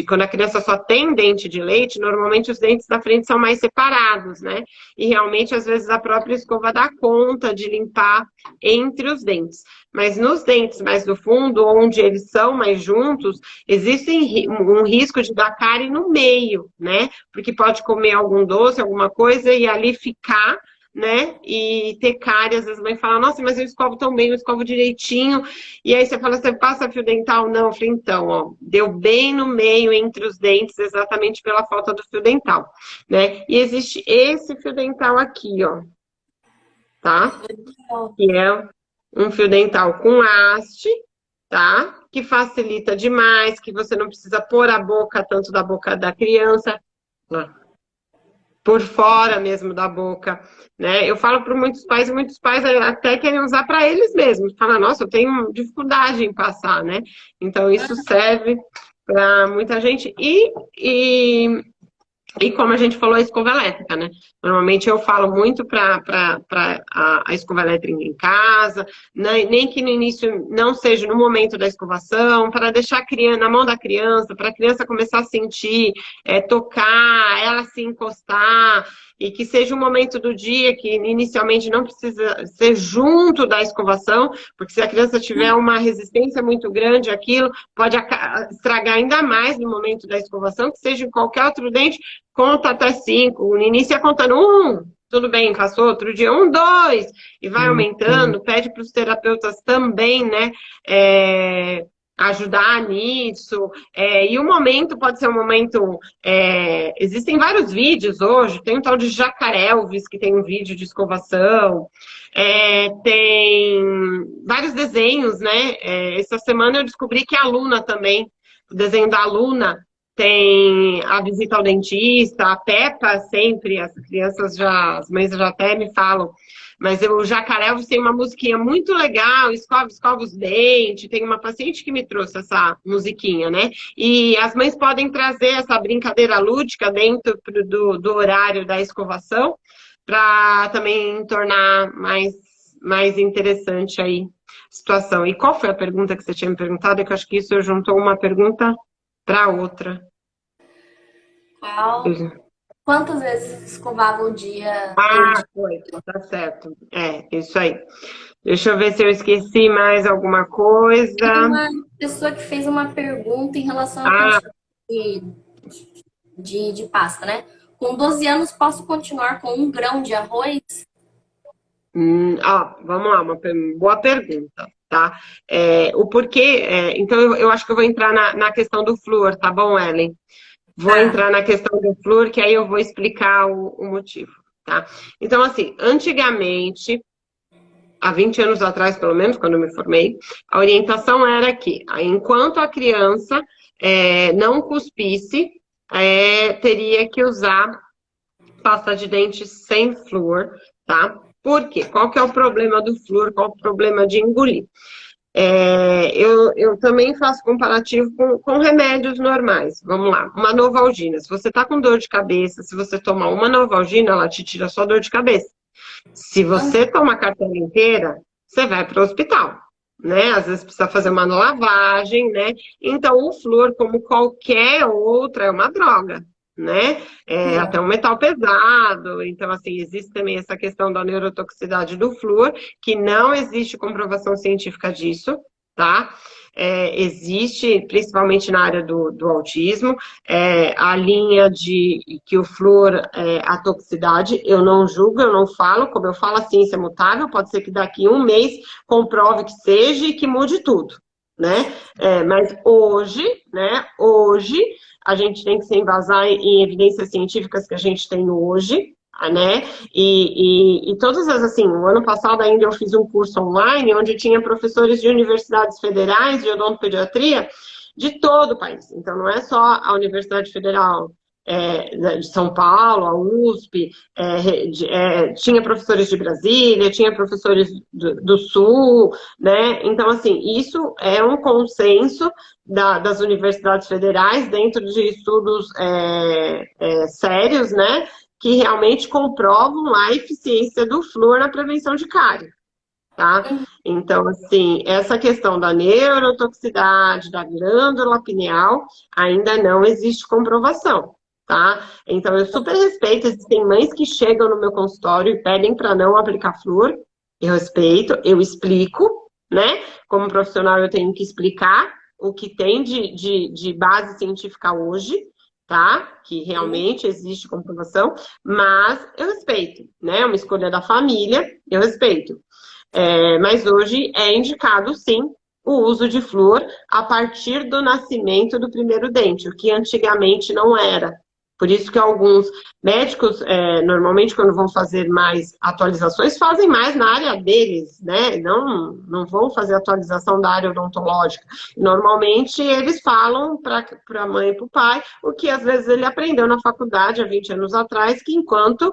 quando a criança só tem dente de leite, normalmente os dentes da frente são mais separados, né? E realmente, às vezes, a própria escova dá conta de limpar entre os dentes. Mas nos dentes mais do fundo, onde eles são mais juntos, existe um risco de dar cárie no meio, né? Porque pode comer algum doce, alguma coisa, e ali ficar, né? E ter cárie. Às vezes a mãe fala, nossa, mas eu escovo tão bem, eu escovo direitinho. E aí você fala, você passa fio dental? Não, eu falei, então, ó, deu bem no meio entre os dentes, exatamente pela falta do fio dental, né? E existe esse fio dental aqui, ó, tá? Que é um fio dental com haste, tá? Que facilita demais, que você não precisa pôr a boca, tanto da boca da criança, por fora mesmo da boca, né? Eu falo para muitos pais, e muitos pais até querem usar para eles mesmos. Fala, nossa, eu tenho dificuldade em passar, né? Então, isso serve para muita gente. E como a gente falou, a escova elétrica, né? Normalmente eu falo muito para a escova elétrica em casa, nem que no início não seja no momento da escovação, para deixar a criança, na mão da criança, para a criança começar a sentir, tocar, ela se encostar, e que seja um momento do dia que inicialmente não precisa ser junto da escovação, porque se a criança tiver uma resistência muito grande àquilo, pode estragar ainda mais no momento da escovação, que seja em qualquer outro dente. Conta até 5, no início é contando 1, tudo bem, passou outro dia, 1, 2, e vai aumentando, pede para os terapeutas também, né, ajudar nisso, e o momento pode ser um momento, existem vários vídeos hoje, tem um tal de Jacaré Elvis, que tem um vídeo de escovação, tem vários desenhos, né, essa semana eu descobri que a Luna também, o desenho da Luna, tem a visita ao dentista, a Peppa sempre, as crianças as mães já até me falam, mas o Jacaré tem uma musiquinha muito legal, escova os dentes, tem uma paciente que me trouxe essa musiquinha, né? E as mães podem trazer essa brincadeira lúdica dentro do horário da escovação, para também tornar mais interessante aí a situação. E qual foi a pergunta que você tinha me perguntado? É que eu acho que isso juntou uma pergunta para outra. Quantas vezes escovava o dia? Foi, tá certo. Isso aí. Deixa eu ver se eu esqueci mais alguma coisa. Tem uma pessoa que fez uma pergunta em relação à quantidade de pasta, né? Com 12 anos, posso continuar com 1 grão de arroz? Vamos lá, uma boa pergunta, tá? O porquê, então eu acho que eu vou entrar na questão do flúor, tá bom, Ellen? Vou Tá. entrar na questão do flúor, que aí eu vou explicar o motivo, tá? Então, assim, antigamente, há 20 anos atrás, pelo menos, quando eu me formei, a orientação era que, enquanto a criança não cuspisse, teria que usar pasta de dente sem flúor, tá? Por quê? Qual que é o problema do flúor? Qual o problema de engolir? Eu também faço comparativo com remédios normais. Vamos lá, uma Novalgina. Se você está com dor de cabeça, se você tomar uma Novalgina, ela te tira só dor de cabeça. Se você toma a cartela inteira, você vai para o hospital, né? Às vezes precisa fazer uma lavagem, né? Então, o flúor, como qualquer outra, é uma droga, né? Até um metal pesado. Então, assim, existe também essa questão da neurotoxicidade do flúor, que não existe comprovação científica disso, tá? Existe, principalmente na área do autismo, a linha de que o flúor a toxicidade, eu não julgo, eu não falo, como eu falo, a ciência é mutável, pode ser que daqui a um mês comprove que seja e que mude tudo, né? Mas hoje, né, a gente tem que se embasar em evidências científicas que a gente tem hoje, né? E todas as, assim, o ano passado ainda eu fiz um curso online onde tinha professores de universidades federais de odontopediatria de todo o país. Então, não é só a Universidade Federal de São Paulo, a USP, tinha professores de Brasília, tinha professores do Sul, né? Então, assim, isso é um consenso das universidades federais dentro de estudos sérios, né? Que realmente comprovam a eficiência do flúor na prevenção de cárie, tá? Então, assim, essa questão da neurotoxicidade, da glândula pineal, ainda não existe comprovação, tá? Então, eu super respeito, existem mães que chegam no meu consultório e pedem para não aplicar flúor, eu respeito, eu explico, né? Como profissional, eu tenho que explicar o que tem de base científica hoje, tá? Que realmente existe comprovação, mas eu respeito, né? É uma escolha da família, eu respeito. Mas hoje é indicado, sim, o uso de flúor a partir do nascimento do primeiro dente, o que antigamente não era. Por isso que alguns médicos, normalmente, quando vão fazer mais atualizações, fazem mais na área deles, né? Não vão fazer atualização da área odontológica. Normalmente, eles falam para a mãe e para o pai o que, às vezes, ele aprendeu na faculdade há 20 anos atrás, que enquanto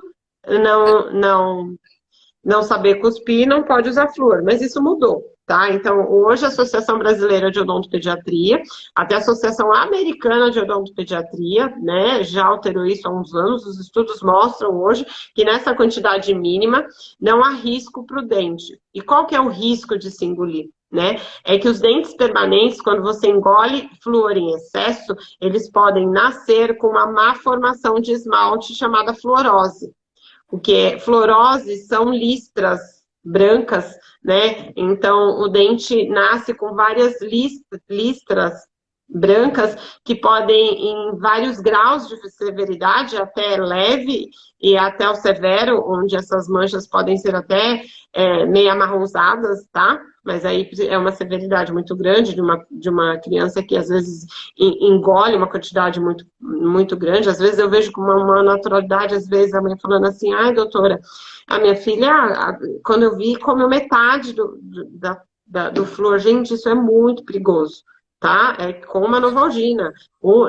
não saber cuspir, não pode usar flúor, mas isso mudou, tá? Então, hoje a Associação Brasileira de Odontopediatria, até a Associação Americana de Odontopediatria, né, já alterou isso há uns anos, os estudos mostram hoje que nessa quantidade mínima não há risco para o dente. E qual que é o risco de se engolir? Né? É que os dentes permanentes, quando você engole flúor em excesso, eles podem nascer com uma má formação de esmalte chamada fluorose. Porque fluorose são listras brancas, né? Então, o dente nasce com várias listras brancas que podem, em vários graus de severidade, até leve e até o severo, onde essas manchas podem ser até meio amarronzadas, tá? Mas aí é uma severidade muito grande de uma criança que às vezes engole uma quantidade muito, muito grande. Às vezes eu vejo com uma naturalidade, às vezes a mãe falando assim, ai, doutora, a minha filha, quando eu vi, comeu metade do flúor. Gente, isso é muito perigoso, tá? É como uma Novalgina.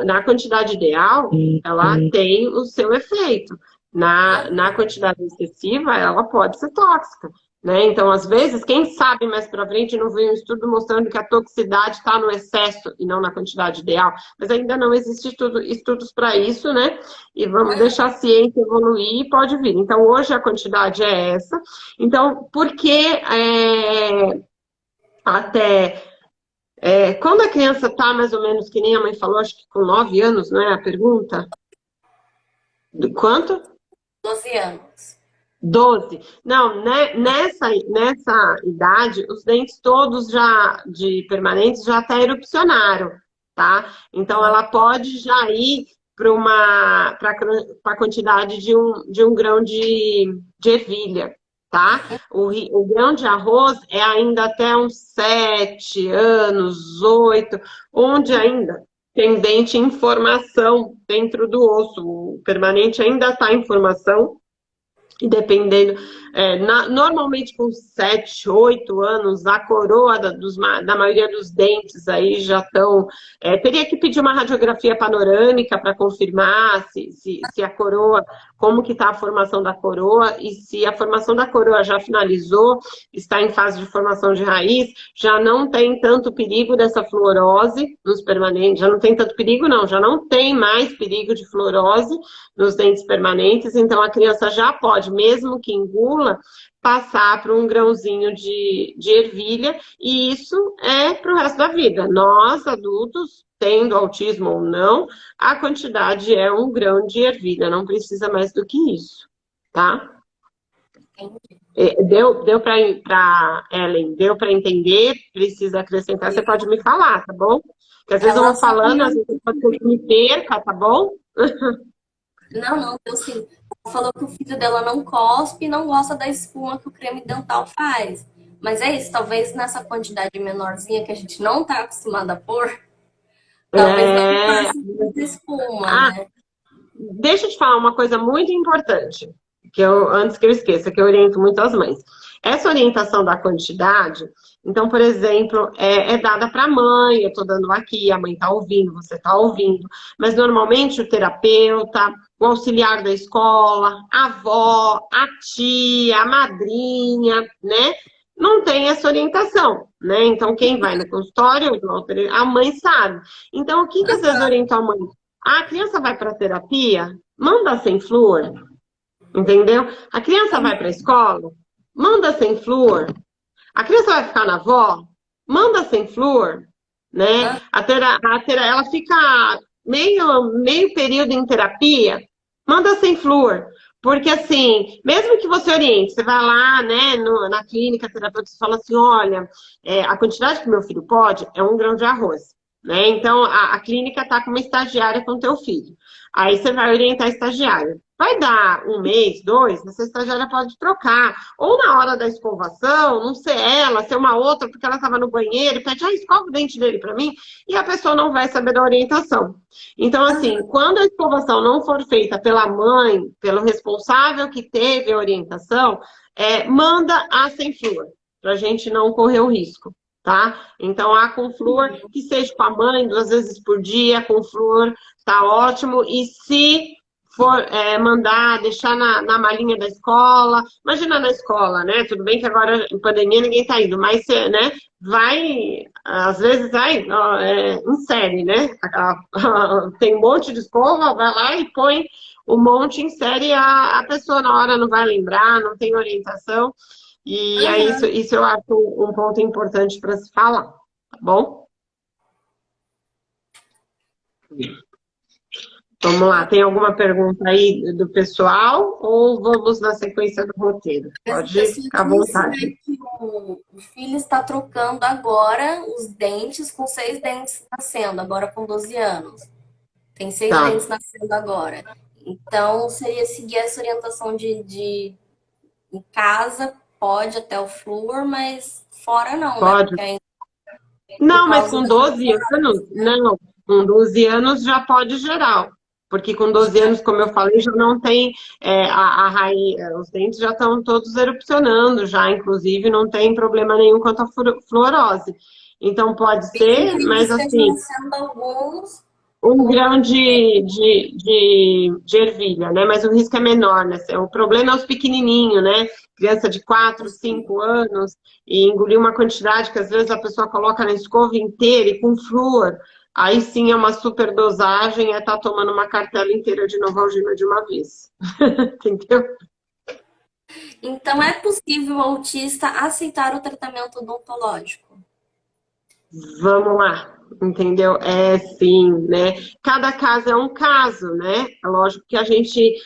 Na quantidade ideal, ela tem o seu efeito. Na quantidade excessiva, ela pode ser tóxica. Né? Então, às vezes, quem sabe mais para frente não vem um estudo mostrando que a toxicidade está no excesso e não na quantidade ideal, mas ainda não existe estudos para isso, né? E vamos deixar a ciência evoluir e pode vir. Então, hoje a quantidade é essa. Então, por que até quando a criança está mais ou menos, que nem a mãe falou, acho que com 9 anos, não é a pergunta? Do quanto? 12 anos. 12. Não, né, nessa idade, os dentes todos já de permanentes já até erupcionaram, tá? Então ela pode já ir para a quantidade de um grão de ervilha, tá? O grão de arroz é ainda até uns 7 anos, 8, onde ainda tem dente em formação dentro do osso. O permanente ainda está em formação, e dependendo, normalmente com 7, 8 anos, a coroa da maioria dos dentes aí já estão. Teria que pedir uma radiografia panorâmica para confirmar se a coroa, como que está a formação da coroa, e se a formação da coroa já finalizou, está em fase de formação de raiz, já não tem tanto perigo dessa fluorose nos permanentes, já não tem tanto perigo, não, já não tem mais perigo de fluorose nos dentes permanentes, então a criança já pode, mesmo que engula, passar para um grãozinho de ervilha, e isso é para o resto da vida. Nós, adultos, tendo autismo ou não, a quantidade é um grão de ervilha, não precisa mais do que isso, tá? Deu para Ellen, deu para entender? Precisa acrescentar, você pode me falar, tá bom? Porque às vezes eu vou falando, às vezes pode ser que me perca, tá bom? Não, deu sim. Ela falou que o filho dela não cospe e não gosta da espuma que o creme dental faz. Mas é isso, talvez nessa quantidade menorzinha que a gente não tá acostumada a pôr, talvez não faça muita espuma, né? Deixa eu te falar uma coisa muito importante, antes que eu esqueça, que eu oriento muito as mães. Essa orientação da quantidade, então, por exemplo, é dada para a mãe, eu estou dando aqui, a mãe está ouvindo, você está ouvindo, mas normalmente o terapeuta, o auxiliar da escola, a avó, a tia, a madrinha, né? Não tem essa orientação, né? Então, quem vai no consultório, a mãe sabe. Então, o que às vezes orienta a mãe? A criança vai para terapia, manda sem flúor, entendeu? A criança vai para a escola, manda sem flúor. A criança vai ficar na avó, manda sem flúor, né? Ela fica meio período em terapia, manda sem flúor. Porque assim, mesmo que você oriente, você vai lá, né, na clínica, terapeuta, você fala assim, olha, a quantidade que meu filho pode é 1 grão de arroz. Né? Então, a clínica está com uma estagiária com o teu filho. Aí você vai orientar a estagiária. Vai dar 1 mês, 2, essa estagiária pode trocar. Ou na hora da escovação, não ser ela, ser uma outra, porque ela estava no banheiro, e pede, escova o dente dele para mim, e a pessoa não vai saber da orientação. Então, assim, quando a escovação não for feita pela mãe, pelo responsável que teve a orientação, manda a sem flúor, para a gente não correr o risco. Tá? Então, a com flúor, que seja com a mãe 2 vezes por dia, com flúor, tá ótimo. E se for mandar, deixar na malinha da escola, imagina na escola, né? Tudo bem que agora, em pandemia, ninguém tá indo, mas, né? Vai, às vezes, em série, né? Tem um monte de escova, vai lá e põe um monte em série, a pessoa na hora não vai lembrar, não tem orientação. E aí, isso eu acho um ponto importante para se falar, tá bom? Vamos lá, tem alguma pergunta aí do pessoal ou vamos na sequência do roteiro? Pode ficar à vontade. O filho está trocando agora os dentes com 6 dentes nascendo, agora com 12 anos. Tem 6 dentes nascendo agora. Então, seria seguir essa orientação de em casa, pode até o flúor, mas fora não, pode. Né? Não, mas com 12 anos, não. Com 12 anos já pode geral. Porque com 12 anos, como eu falei, já não tem a raiz, os dentes já estão todos erupcionando, já, inclusive, não tem problema nenhum quanto à fluorose. Então, pode ser, mas assim, um grão de ervilha, né? Mas o risco é menor, né? O problema é os pequenininhos, né? Criança de 4, 5 anos, e engolir uma quantidade que às vezes a pessoa coloca na escova inteira e com flúor. Aí sim é uma superdosagem, estar tomando uma cartela inteira de Novalgina de uma vez. Entendeu? Então, é possível o autista aceitar o tratamento odontológico? Vamos lá, entendeu? Sim, né? Cada caso é um caso, né? É lógico que a gente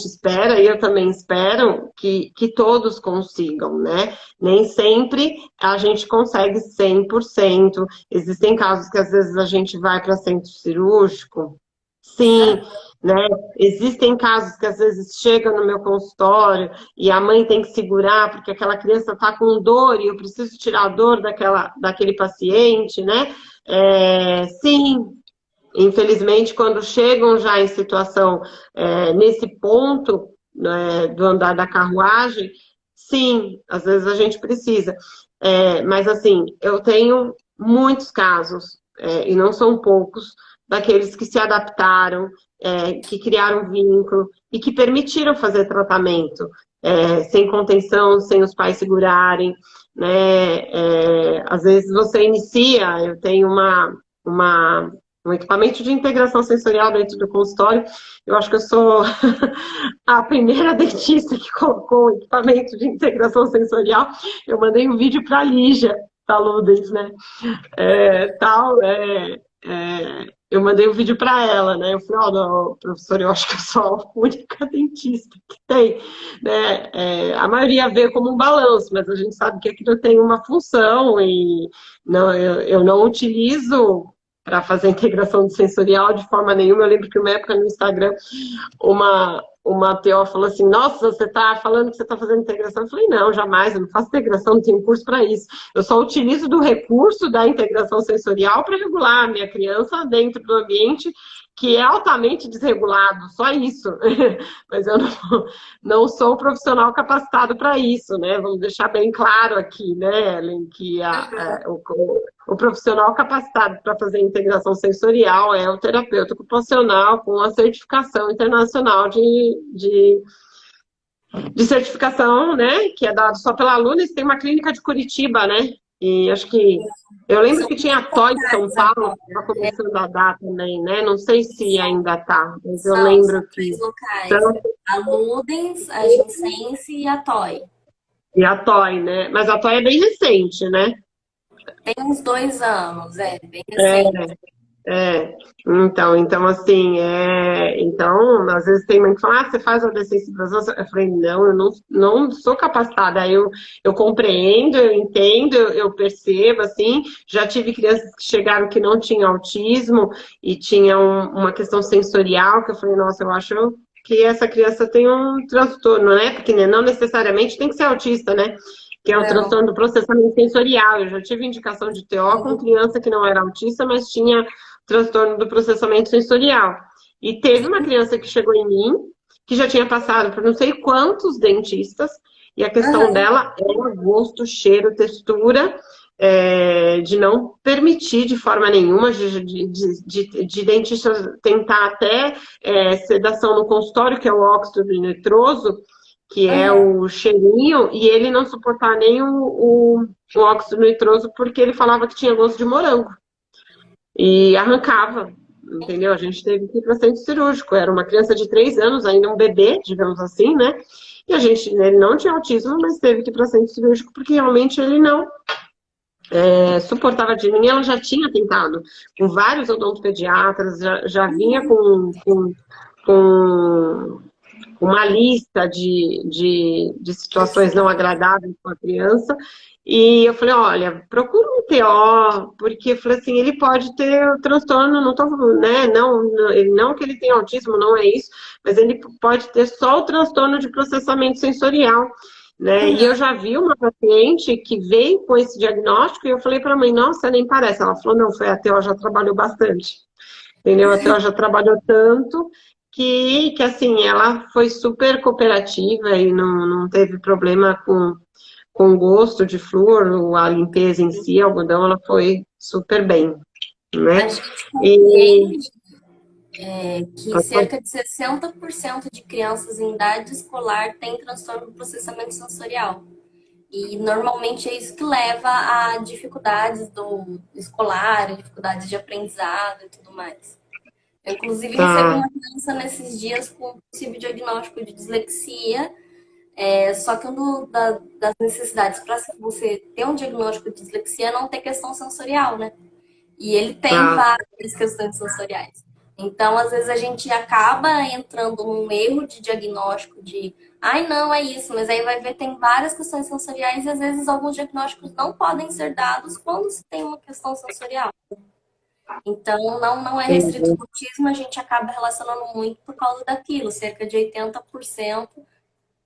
espera, e eu também espero, que todos consigam, né? Nem sempre a gente consegue 100%. Existem casos que às vezes a gente vai para centro cirúrgico. Sim, né? Existem casos que às vezes chegam no meu consultório e a mãe tem que segurar porque aquela criança está com dor e eu preciso tirar a dor daquele paciente, né? Sim, infelizmente, quando chegam já em situação nesse ponto, né, do andar da carruagem, sim, às vezes a gente precisa. Mas assim, eu tenho muitos casos, e não são poucos, daqueles que se adaptaram, que criaram vínculo e que permitiram fazer tratamento, sem contenção, sem os pais segurarem, né? Às vezes você inicia, eu tenho um equipamento de integração sensorial dentro do consultório. Eu acho que eu sou a primeira dentista que colocou o equipamento de integração sensorial. Eu mandei um vídeo para a Lígia, da Ludens, né? Eu mandei um vídeo para ela, né? Eu falei, ó, professor, eu acho que eu sou a única dentista que tem, né? A maioria vê como um balanço, mas a gente sabe que aquilo tem uma função e não, eu não utilizo para fazer integração sensorial de forma nenhuma. Eu lembro que uma época no Instagram uma TO falou assim, nossa, você está falando que você está fazendo integração? Eu falei, não, jamais, eu não faço integração, não tenho curso para isso. Eu só utilizo do recurso da integração sensorial para regular a minha criança dentro do ambiente que é altamente desregulado, só isso. Mas eu não sou profissional capacitado para isso, né? Vamos deixar bem claro aqui, né, Ellen, que o profissional capacitado para fazer integração sensorial é o terapeuta ocupacional com a certificação internacional de certificação, né, que é dado só pela Lunes. Tem uma clínica de Curitiba, né, e acho que eu lembro São que tinha a TOI de São locais Paulo, agora. que estava começando a dar também, né, não sei se ainda está, mas eu São lembro três que... locais. Então, A Ludens, a Gensense e a Toy. e a TOI, né, mas a TOI é bem recente, né. Tem uns 2 anos, bem É, recente. então assim, então, às vezes tem mãe que fala, você faz a dessensibilização? Eu falei, não, eu não sou capacitada. Aí eu compreendo, eu entendo, eu percebo, assim, já tive crianças que chegaram que não tinham autismo e tinham uma questão sensorial, que eu falei, nossa, eu acho que essa criança tem um transtorno, né? Porque não necessariamente tem que ser autista, né? Que é o Não, transtorno do processamento sensorial. Eu já tive indicação de TO com criança que não era autista, mas tinha transtorno do processamento sensorial. E teve uma criança que chegou em mim, que já tinha passado por não sei quantos dentistas, e a questão aham, dela era gosto, cheiro, textura, de não permitir de forma nenhuma, de dentista tentar até sedação no consultório, que é o óxido nitroso, que é aham. o cheirinho, e ele não suportar nem o óxido nitroso, porque ele falava que tinha gosto de morango. E arrancava, entendeu? A gente teve que ir para centro cirúrgico. Era uma criança de 3 anos, ainda um bebê, digamos assim, né? E ele não tinha autismo, mas teve que ir para centro cirúrgico porque realmente ele não suportava de mim. Ela já tinha tentado com vários odontopediatras, já vinha com uma lista de situações não agradáveis com a criança. E eu falei, olha, procura um TO, porque eu falei assim, ele pode ter transtorno, não tô, né, não que ele tenha autismo, não é isso, mas ele pode ter só o transtorno de processamento sensorial, né? E eu já vi uma paciente que veio com esse diagnóstico e eu falei para a mãe, nossa, nem parece. Ela falou, não, foi a TO, já trabalhou bastante. Entendeu? A TO já trabalhou tanto que assim, ela foi super cooperativa e não teve problema com o gosto de flúor, a limpeza em si, algodão, ela foi super bem, A né? gente E compreende que cerca de 60% de crianças em idade escolar têm transtorno do processamento sensorial. E normalmente é isso que leva a dificuldades do escolar, dificuldades de aprendizado e tudo mais. Eu, inclusive, recebi tá, uma criança nesses dias com possível diagnóstico de dislexia, só que das necessidades para você ter um diagnóstico de dislexia é não ter questão sensorial, né? E ele tem tá. várias questões sensoriais. Então, às vezes, a gente acaba entrando num erro de diagnóstico de, ai, não, é isso, mas aí vai ver, tem várias questões sensoriais e às vezes alguns diagnósticos não podem ser dados quando se tem uma questão sensorial. Então, não é restrito ao autismo, a gente acaba relacionando muito por causa daquilo. Cerca de 80%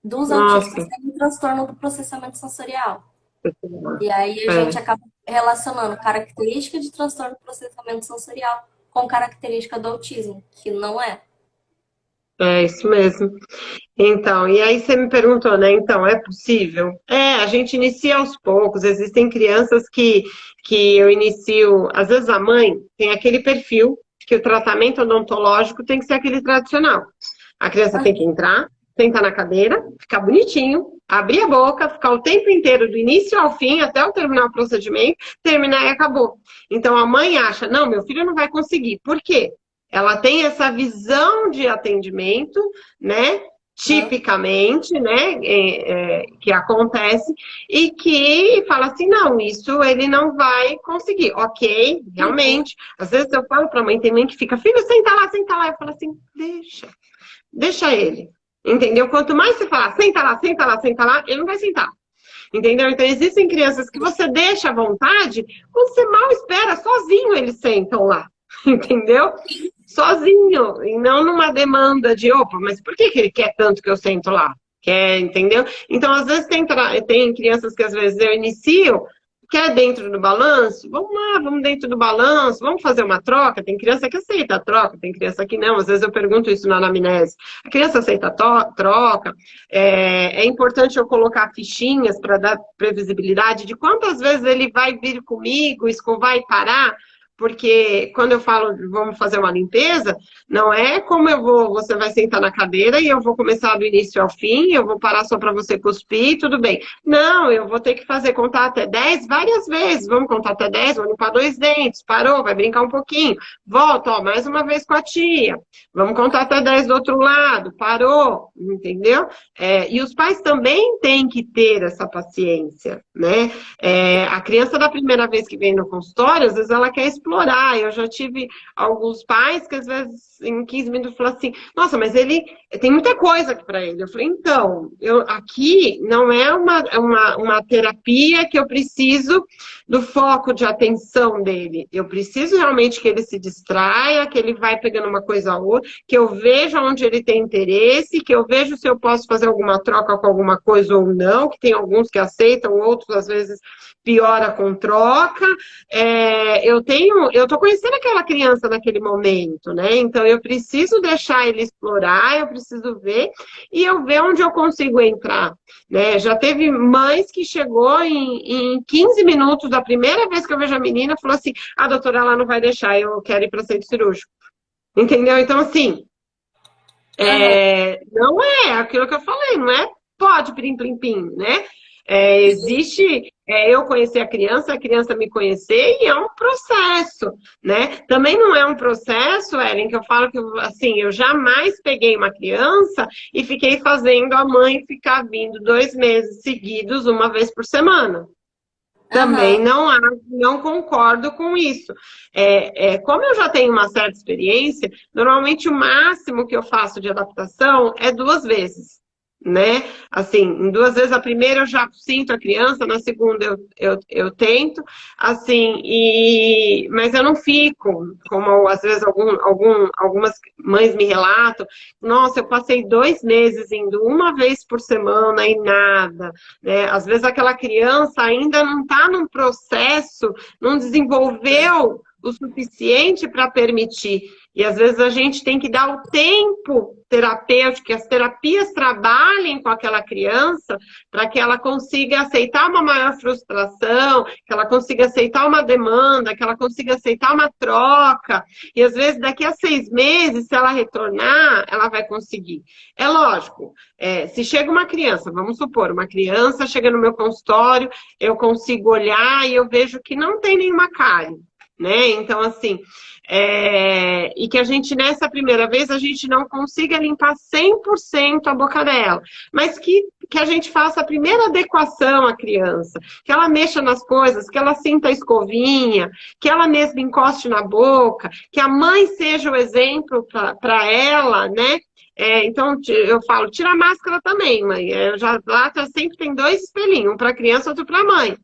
dos autistas Nossa. têm um transtorno do processamento sensorial. E aí a gente É. acaba relacionando característica de transtorno do processamento sensorial com característica do autismo, que não é. É isso mesmo. Então, e aí você me perguntou, né? Então, é possível? É, a gente inicia aos poucos. Existem crianças que eu inicio. Às vezes a mãe tem aquele perfil que o tratamento odontológico tem que ser aquele tradicional. A criança tem que entrar, sentar na cadeira, ficar bonitinho, abrir a boca, ficar o tempo inteiro, do início ao fim, até eu terminar o procedimento, terminar e acabou. Então a mãe acha, não, meu filho não vai conseguir. Por quê? Ela tem essa visão de atendimento, né? Tipicamente, né, que acontece, e que fala assim, não, isso ele não vai conseguir. Ok, realmente. Às vezes eu falo para a mãe, tem mãe que fica, filho, senta lá, senta lá. Eu falo assim, deixa ele. Entendeu? Quanto mais você falar, senta lá, senta lá, senta lá, ele não vai sentar. Entendeu? Então, existem crianças que você deixa à vontade, quando você mal espera, sozinho eles sentam lá. Entendeu? Sozinho, e não numa demanda de, opa, mas por que ele quer tanto que eu sento lá? Quer, entendeu? Então, às vezes, tem crianças que às vezes eu inicio, quer dentro do balanço? Vamos lá, vamos dentro do balanço, vamos fazer uma troca. Tem criança que aceita a troca, tem criança que não. Às vezes eu pergunto isso na anamnese. A criança aceita a troca. É importante eu colocar fichinhas para dar previsibilidade de quantas vezes ele vai vir comigo, escovar e parar. Porque quando eu falo vamos fazer uma limpeza, não é como você vai sentar na cadeira e eu vou começar do início ao fim, eu vou parar só para você cuspir, tudo bem. Não, eu vou ter que fazer contar até 10 várias vezes. Vamos contar até 10, vou limpar 2 dentes, parou, vai brincar um pouquinho. Volta, ó, mais uma vez com a tia. Vamos contar até 10 do outro lado, parou, entendeu? E os pais também têm que ter essa paciência, né? A criança da primeira vez que vem no consultório, às vezes ela quer explorar. Eu já tive alguns pais que às vezes em 15 minutos falam assim, nossa, mas ele tem muita coisa aqui para ele. Eu falei, então, aqui não é uma terapia que eu preciso do foco de atenção dele. Eu preciso realmente que ele se distraia, que ele vai pegando uma coisa ou outra, que eu veja onde ele tem interesse, que eu veja se eu posso fazer alguma troca com alguma coisa ou não, que tem alguns que aceitam, outros às vezes piora com troca. Eu tô conhecendo aquela criança naquele momento, né? Então eu preciso deixar ele explorar, eu preciso ver e eu ver onde eu consigo entrar, né? Já teve mães que chegou em 15 minutos da primeira vez que eu vejo a menina, falou assim: a doutora, ela não vai deixar, eu quero ir para centro cirúrgico. Entendeu? Então, assim, não é aquilo que eu falei, não é pode, plim, plim, plim, né? Existe eu conhecer a criança me conhecer, e é um processo, né? Também não é um processo, Ellen, que eu falo que, assim, eu jamais peguei uma criança e fiquei fazendo a mãe ficar vindo 2 meses seguidos, uma vez por semana. Também Aham. não concordo com isso. Como eu já tenho uma certa experiência, normalmente o máximo que eu faço de adaptação é 2 vezes, né? Assim, em 2 vezes, a primeira eu já sinto a criança, na segunda eu tento, assim, mas eu não fico, como às vezes algumas mães me relatam, nossa, eu passei 2 meses indo uma vez por semana e nada, né? Às vezes aquela criança ainda não está num processo, não desenvolveu o suficiente para permitir. E às vezes a gente tem que dar o tempo terapêutico, que as terapias trabalhem com aquela criança para que ela consiga aceitar uma maior frustração, que ela consiga aceitar uma demanda, que ela consiga aceitar uma troca. E às vezes daqui a 6 meses, se ela retornar, ela vai conseguir. É lógico, se chega uma criança, vamos supor, uma criança chega no meu consultório, eu consigo olhar e eu vejo que não tem nenhuma cárie, né? Então, assim, e que a gente, nessa primeira vez, a gente não consiga limpar 100% a boca dela, mas que a gente faça a primeira adequação à criança, que ela mexa nas coisas, que ela sinta a escovinha, que ela mesma encoste na boca, que a mãe seja o exemplo para ela, né? Então, eu falo, tira a máscara também, mãe. Lá sempre tem 2 espelhinhos, um para a criança e outro para a mãe.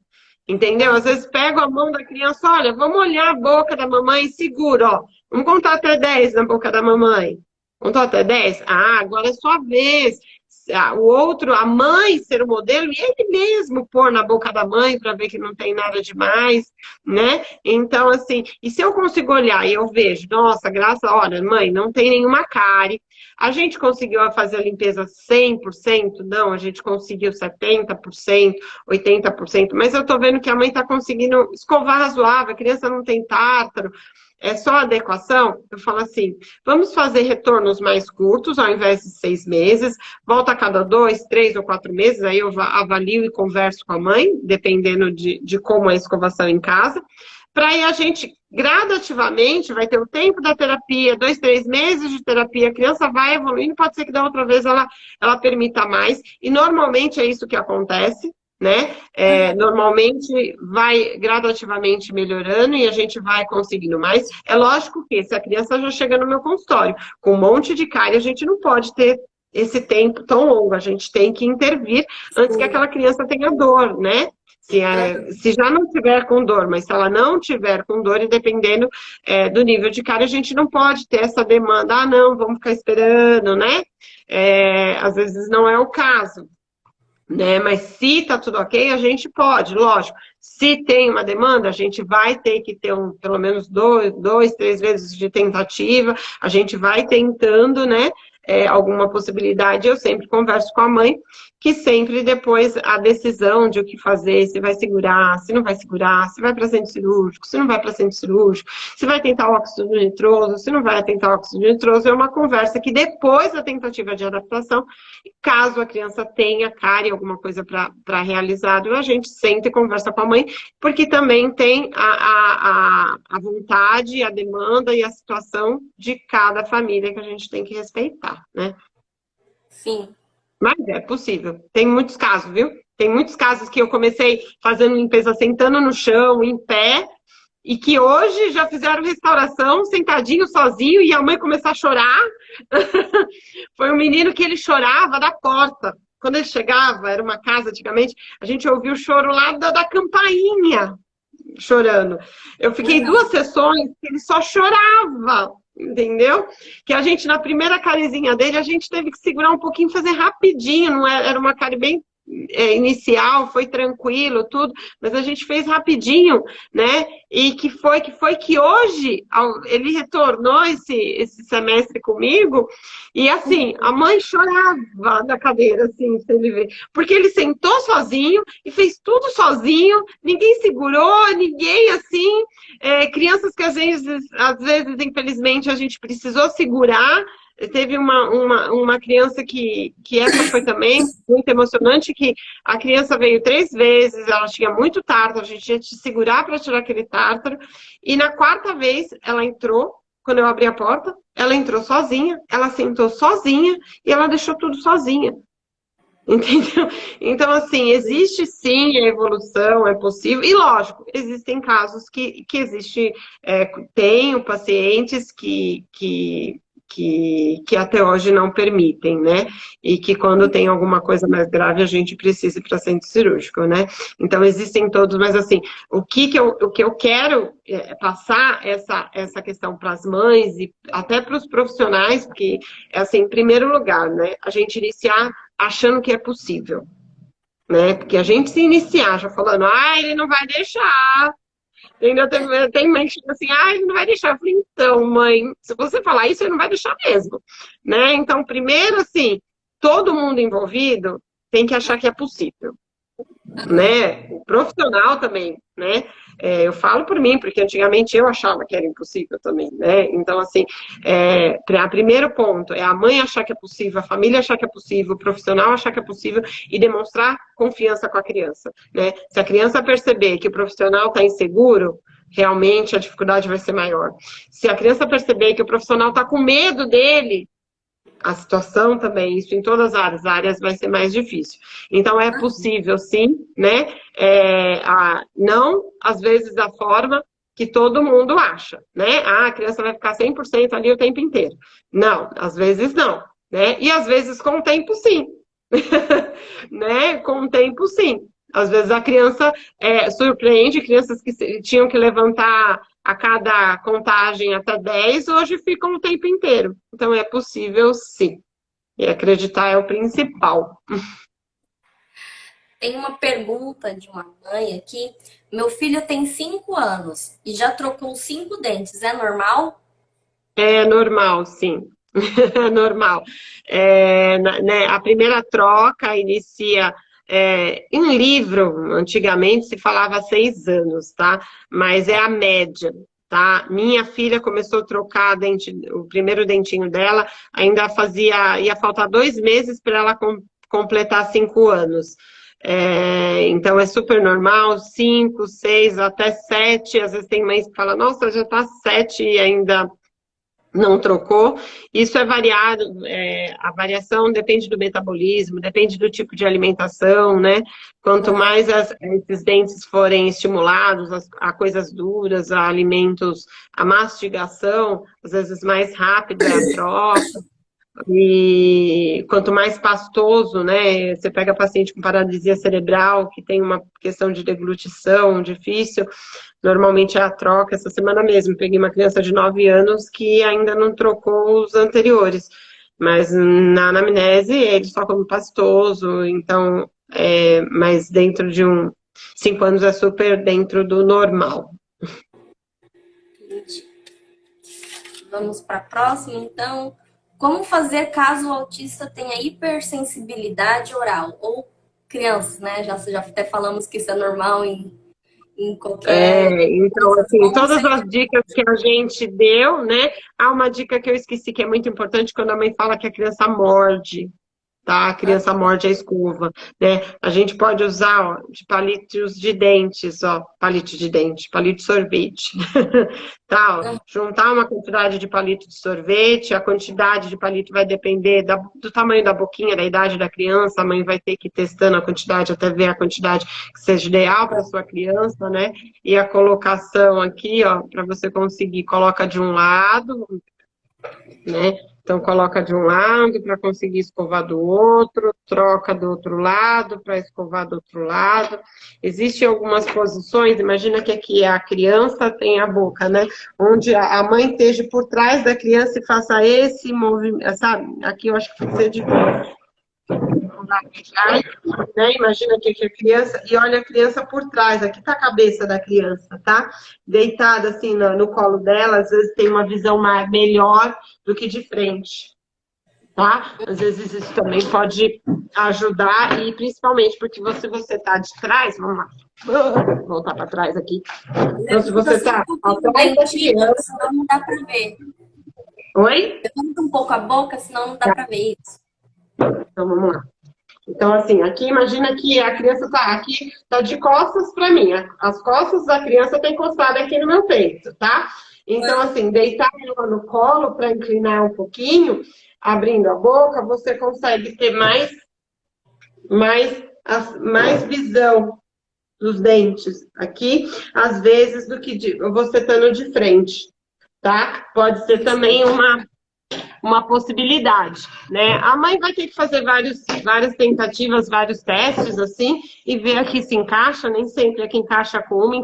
Entendeu? Às vezes pego a mão da criança, olha, vamos olhar a boca da mamãe e segura, ó. Vamos contar até 10 na boca da mamãe. Contou até 10? Ah, agora é sua vez. O outro, a mãe ser o modelo, e ele mesmo pôr na boca da mãe para ver que não tem nada demais, né? Então, assim, e se eu consigo olhar e eu vejo, nossa, olha, mãe, não tem nenhuma cárie. A gente conseguiu fazer a limpeza 100%? Não, a gente conseguiu 70%, 80%, mas eu tô vendo que a mãe tá conseguindo escovar razoável, a criança não tem tártaro, é só adequação. Eu falo assim, vamos fazer retornos mais curtos, ao invés de 6 meses, volta a cada 2, 3 ou 4 meses, aí eu avalio e converso com a mãe, dependendo de como é a escovação em casa, para aí a gente, gradativamente, vai ter o tempo da terapia, 2, 3 meses de terapia, a criança vai evoluindo, pode ser que da outra vez ela permita mais, e normalmente é isso que acontece, né? Normalmente vai gradativamente melhorando e a gente vai conseguindo mais. É lógico que se a criança já chega no meu consultório com um monte de cárie, a gente não pode ter esse tempo tão longo, a gente tem que intervir antes que aquela criança tenha dor, né? Se já não tiver com dor, mas se ela não tiver com dor, e dependendo do nível de cárie, a gente não pode ter essa demanda, ah, não, vamos ficar esperando, né? Às vezes não é o caso. Né? Mas se tá tudo ok, a gente pode, lógico. Se tem uma demanda, a gente vai ter que ter pelo menos 2, 3 vezes de tentativa, a gente vai tentando, né? Alguma possibilidade, eu sempre converso com a mãe, que sempre depois a decisão de o que fazer, se vai segurar, se não vai segurar, se vai para centro cirúrgico, se não vai para centro cirúrgico, se vai tentar o óxido nitroso, se não vai tentar o óxido nitroso, é uma conversa que depois da tentativa de adaptação, caso a criança tenha cárie, alguma coisa para realizar, a gente senta e conversa com a mãe, porque também tem a vontade, a demanda e a situação de cada família que a gente tem que respeitar, né? Sim. Mas é possível. Tem muitos casos, viu? Tem muitos casos que eu comecei fazendo limpeza sentando no chão, em pé, e que hoje já fizeram restauração sentadinho, sozinho, e a mãe começou a chorar. Foi um menino que ele chorava da porta. Quando ele chegava, era uma casa antigamente, a gente ouvia o choro lá da campainha, chorando. Eu fiquei 2 sessões que ele só chorava. Entendeu? Que a gente, na primeira carizinha dele, a gente teve que segurar um pouquinho, fazer rapidinho, não era uma cárie bem inicial, foi tranquilo, tudo, mas a gente fez rapidinho, né? E que hoje ele retornou esse semestre comigo, e assim, a mãe chorava da cadeira, assim, se ele ver, porque ele sentou sozinho e fez tudo sozinho, ninguém segurou, ninguém assim, crianças que às vezes, infelizmente, a gente precisou segurar. Teve uma criança que essa foi também muito emocionante, que a criança veio 3 vezes, ela tinha muito tártaro, a gente tinha que segurar para tirar aquele tártaro, e na 4ª vez ela entrou, quando eu abri a porta, ela entrou sozinha, ela sentou sozinha e ela deixou tudo sozinha. Entendeu? Então, assim, existe sim a evolução, é possível, e lógico, existem casos que existe, tenho pacientes que até hoje não permitem, né? E que quando tem alguma coisa mais grave, a gente precisa ir para centro cirúrgico, né? Então, existem todos, mas assim, o que eu quero passar essa questão para as mães e até para os profissionais, porque, assim, em primeiro lugar, né? A gente iniciar achando que é possível, né? Porque a gente se iniciar já falando, ele não vai deixar. Ainda tem mãe que fica assim, ele não vai deixar. Eu falei, então, mãe, se você falar isso, ele não vai deixar mesmo, né? Então, primeiro, assim, todo mundo envolvido tem que achar que é possível, né? O profissional também, né? Eu falo por mim, porque antigamente eu achava que era impossível também, né? Então, assim, primeiro ponto é a mãe achar que é possível, a família achar que é possível, o profissional achar que é possível e demonstrar confiança com a criança, né? Se a criança perceber que o profissional está inseguro, realmente a dificuldade vai ser maior. Se a criança perceber que o profissional está com medo dele, a situação também, isso em todas as áreas vai ser mais difícil. Então, é possível, sim, né? Não, às vezes, da forma que todo mundo acha, né? A criança vai ficar 100% ali o tempo inteiro. Não, às vezes não, né? E às vezes com o tempo, sim. Né? Com o tempo, sim. Às vezes a criança surpreende, crianças que tinham que levantar a cada contagem até 10, hoje ficam o tempo inteiro. Então é possível sim. E acreditar é o principal. Tem uma pergunta de uma mãe aqui. Meu filho tem 5 anos e já trocou 5 dentes. É normal? É normal, sim. É normal. Né, a primeira troca inicia em livro, antigamente se falava 6 anos, tá? Mas é a média, tá? Minha filha começou a trocar o primeiro dentinho dela, ia faltar 2 meses para ela completar 5 anos. Então é super normal, 5, 6, até 7. Às vezes tem mães que falam, nossa, já tá 7 e ainda não trocou. Isso é variado, a variação depende do metabolismo, depende do tipo de alimentação, né? Quanto mais esses dentes forem estimulados a coisas duras, a alimentos, a mastigação, às vezes mais rápida é a troca. E quanto mais pastoso, né? Você pega paciente com paralisia cerebral, que tem uma questão de deglutição difícil, normalmente é a troca. Essa semana mesmo, peguei uma criança de 9 anos que ainda não trocou os anteriores, mas na anamnese ele só come pastoso, então, mas dentro de 5 anos é super dentro do normal. Vamos para a próxima, então. Como fazer caso o autista tenha hipersensibilidade oral? Ou crianças, né? Já até falamos que isso é normal em qualquer Então, criança. assim, Como todas ser... as dicas que a gente deu, né? Há uma dica que eu esqueci que é muito importante quando a mãe fala que a criança morde, tá? A criança morde a escova, né? A gente pode usar, ó, de palitos de dentes, ó, palito de dente, palito de sorvete, tá? Ó, juntar uma quantidade de palito de sorvete, a quantidade de palito vai depender do tamanho da boquinha, da idade da criança, a mãe vai ter que ir testando a quantidade até ver a quantidade que seja ideal para sua criança, né? E a colocação aqui, ó, para você conseguir, coloca de um lado, né? Então, coloca de um lado para conseguir escovar do outro, troca do outro lado para escovar do outro lado. Existem algumas posições, imagina que aqui a criança tem a boca, né? Onde a mãe esteja por trás da criança e faça esse movimento, sabe? Aqui eu acho que precisa de né? Imagina que a criança, e olha a criança por trás, aqui tá a cabeça da criança, tá? Deitada assim no colo dela, às vezes tem uma visão melhor do que de frente, tá? Às vezes isso também pode ajudar, e principalmente porque você tá de trás, vamos lá, vou voltar para trás aqui. Então, se você tá atrás da dentinho, criança... senão não dá para ver. Oi? Levanta um pouco a boca, senão não dá para ver isso. Então, vamos lá. Então, assim, aqui imagina que a criança tá aqui, tá de costas para mim. As costas da criança estão encostadas aqui no meu peito, tá? Então, assim, deitar ela no colo para inclinar um pouquinho, abrindo a boca, você consegue ter mais visão dos dentes aqui, às vezes, do que você estando de frente, tá? Pode ser também uma possibilidade, né? A mãe vai ter que fazer várias tentativas, vários testes, assim, e ver a que se encaixa, nem sempre a que encaixa com uma,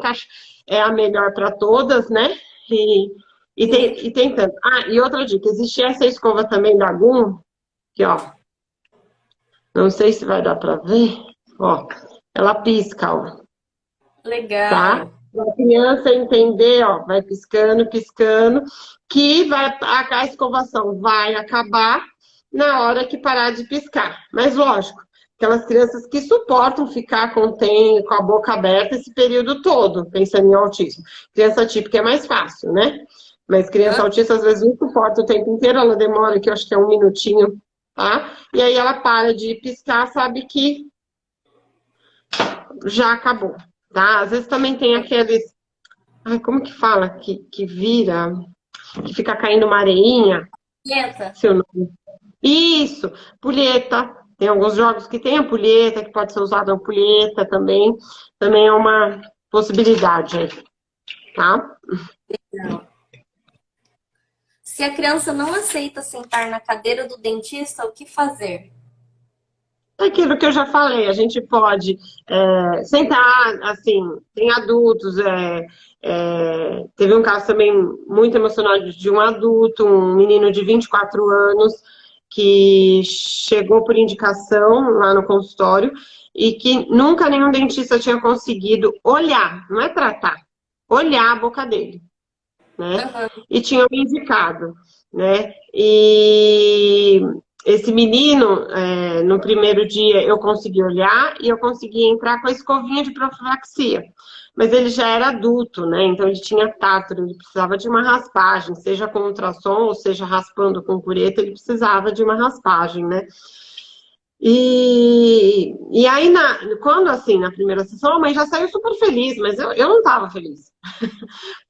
é a melhor para todas, né? E tentando. Ah, e outra dica, existe essa escova também da Gum, que, ó, não sei se vai dar para ver, ó, ela pisca, ó, tá? Legal. Para a criança entender, ó, vai piscando, piscando, que a escovação vai acabar na hora que parar de piscar. Mas, lógico, aquelas crianças que suportam ficar com a boca aberta esse período todo, pensando em autismo. Criança típica é mais fácil, né? Mas criança autista, às vezes, não suporta o tempo inteiro, ela demora, que eu acho que é 1 minutinho, tá? E aí ela para de piscar, sabe que já acabou, tá? Às vezes também tem aqueles... Ai, como que fala? Que vira, que fica caindo uma areinha. Quieta. Seu nome. Isso, pulheta. Tem alguns jogos que tem a pulheta, que pode ser usada a ampulheta também. Também é uma possibilidade aí, tá? Não. Se a criança não aceita sentar na cadeira do dentista, o que fazer? É aquilo que eu já falei, a gente pode sentar, assim, tem adultos, teve um caso também muito emocionante de um adulto, um menino de 24 anos, que chegou por indicação lá no consultório e que nunca nenhum dentista tinha conseguido olhar, não é tratar, olhar a boca dele, né? Aham. E tinham me indicado, né? E esse menino, no primeiro dia, eu consegui olhar e eu consegui entrar com a escovinha de profilaxia. Mas ele já era adulto, né? Então ele tinha tártaro, ele precisava de uma raspagem, seja com ultrassom ou seja raspando com cureta, ele precisava de uma raspagem, né? E aí, quando assim, na primeira sessão, a mãe já saiu super feliz, mas eu não estava feliz.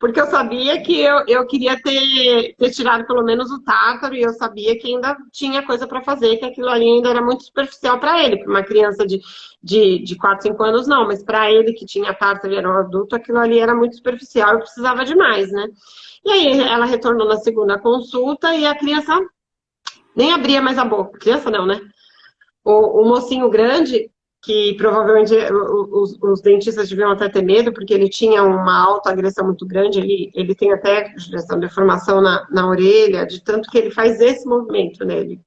Porque eu sabia que eu queria ter tirado pelo menos o tártaro e eu sabia que ainda tinha coisa para fazer, que aquilo ali ainda era muito superficial para ele. Para uma criança de 4, 5 anos, não, mas para ele que tinha tártaro e era um adulto, aquilo ali era muito superficial, eu precisava de mais, né? E aí ela retornou na segunda consulta e a criança nem abria mais a boca. Criança não, né? O mocinho grande, que provavelmente os dentistas deviam até ter medo, porque ele tinha uma autoagressão muito grande, ele tem até essa deformação na orelha, de tanto que ele faz esse movimento nele,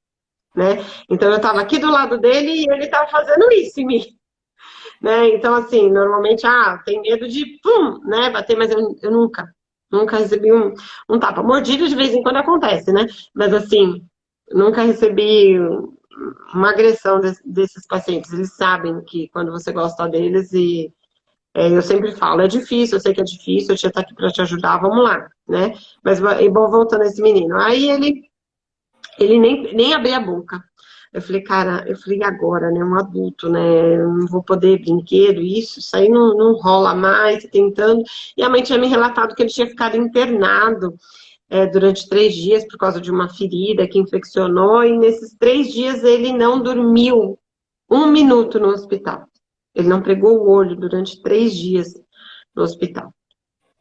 né? Então eu estava aqui do lado dele e ele estava fazendo isso em mim, né? Então, assim, normalmente, tem medo de, pum, né, bater, mas eu nunca recebi um tapa. Mordida de vez em quando acontece, né? Mas, assim, nunca recebi uma agressão desses pacientes. Eles sabem que quando você gosta deles e eu sempre falo, é difícil, eu sei que é difícil, eu tinha estar aqui para te ajudar, vamos lá, né? Mas, bom, voltando a esse menino. Aí ele nem abria a boca. Eu falei, cara, agora, né? Um adulto, né? Eu não vou poder brinquedo, isso aí não rola mais, tentando. E a mãe tinha me relatado que ele tinha ficado internado durante 3 dias por causa de uma ferida que infeccionou, e nesses 3 dias ele não dormiu 1 minuto no hospital. Ele não pregou o olho durante 3 dias no hospital.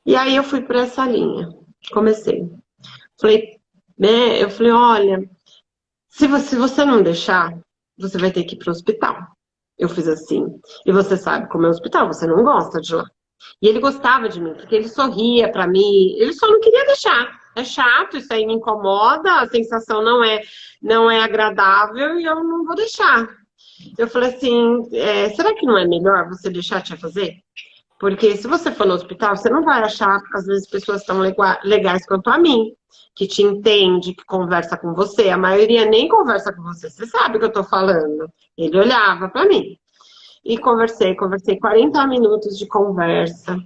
E aí eu fui para essa linha. Comecei. Falei, né? Eu falei, olha, se você não deixar, você vai ter que ir para o hospital. Eu fiz assim. E você sabe como é o hospital, você não gosta de lá. E ele gostava de mim, porque ele sorria para mim, ele só não queria deixar. É chato, isso aí me incomoda, a sensação não é agradável e eu não vou deixar. Eu falei assim, será que não é melhor você deixar a tia fazer? Porque se você for no hospital, você não vai achar, às vezes, pessoas tão legais quanto a mim, que te entende, que conversa com você. A maioria nem conversa com você. Você sabe o que eu tô falando. Ele olhava para mim. E conversei 40 minutos de conversa.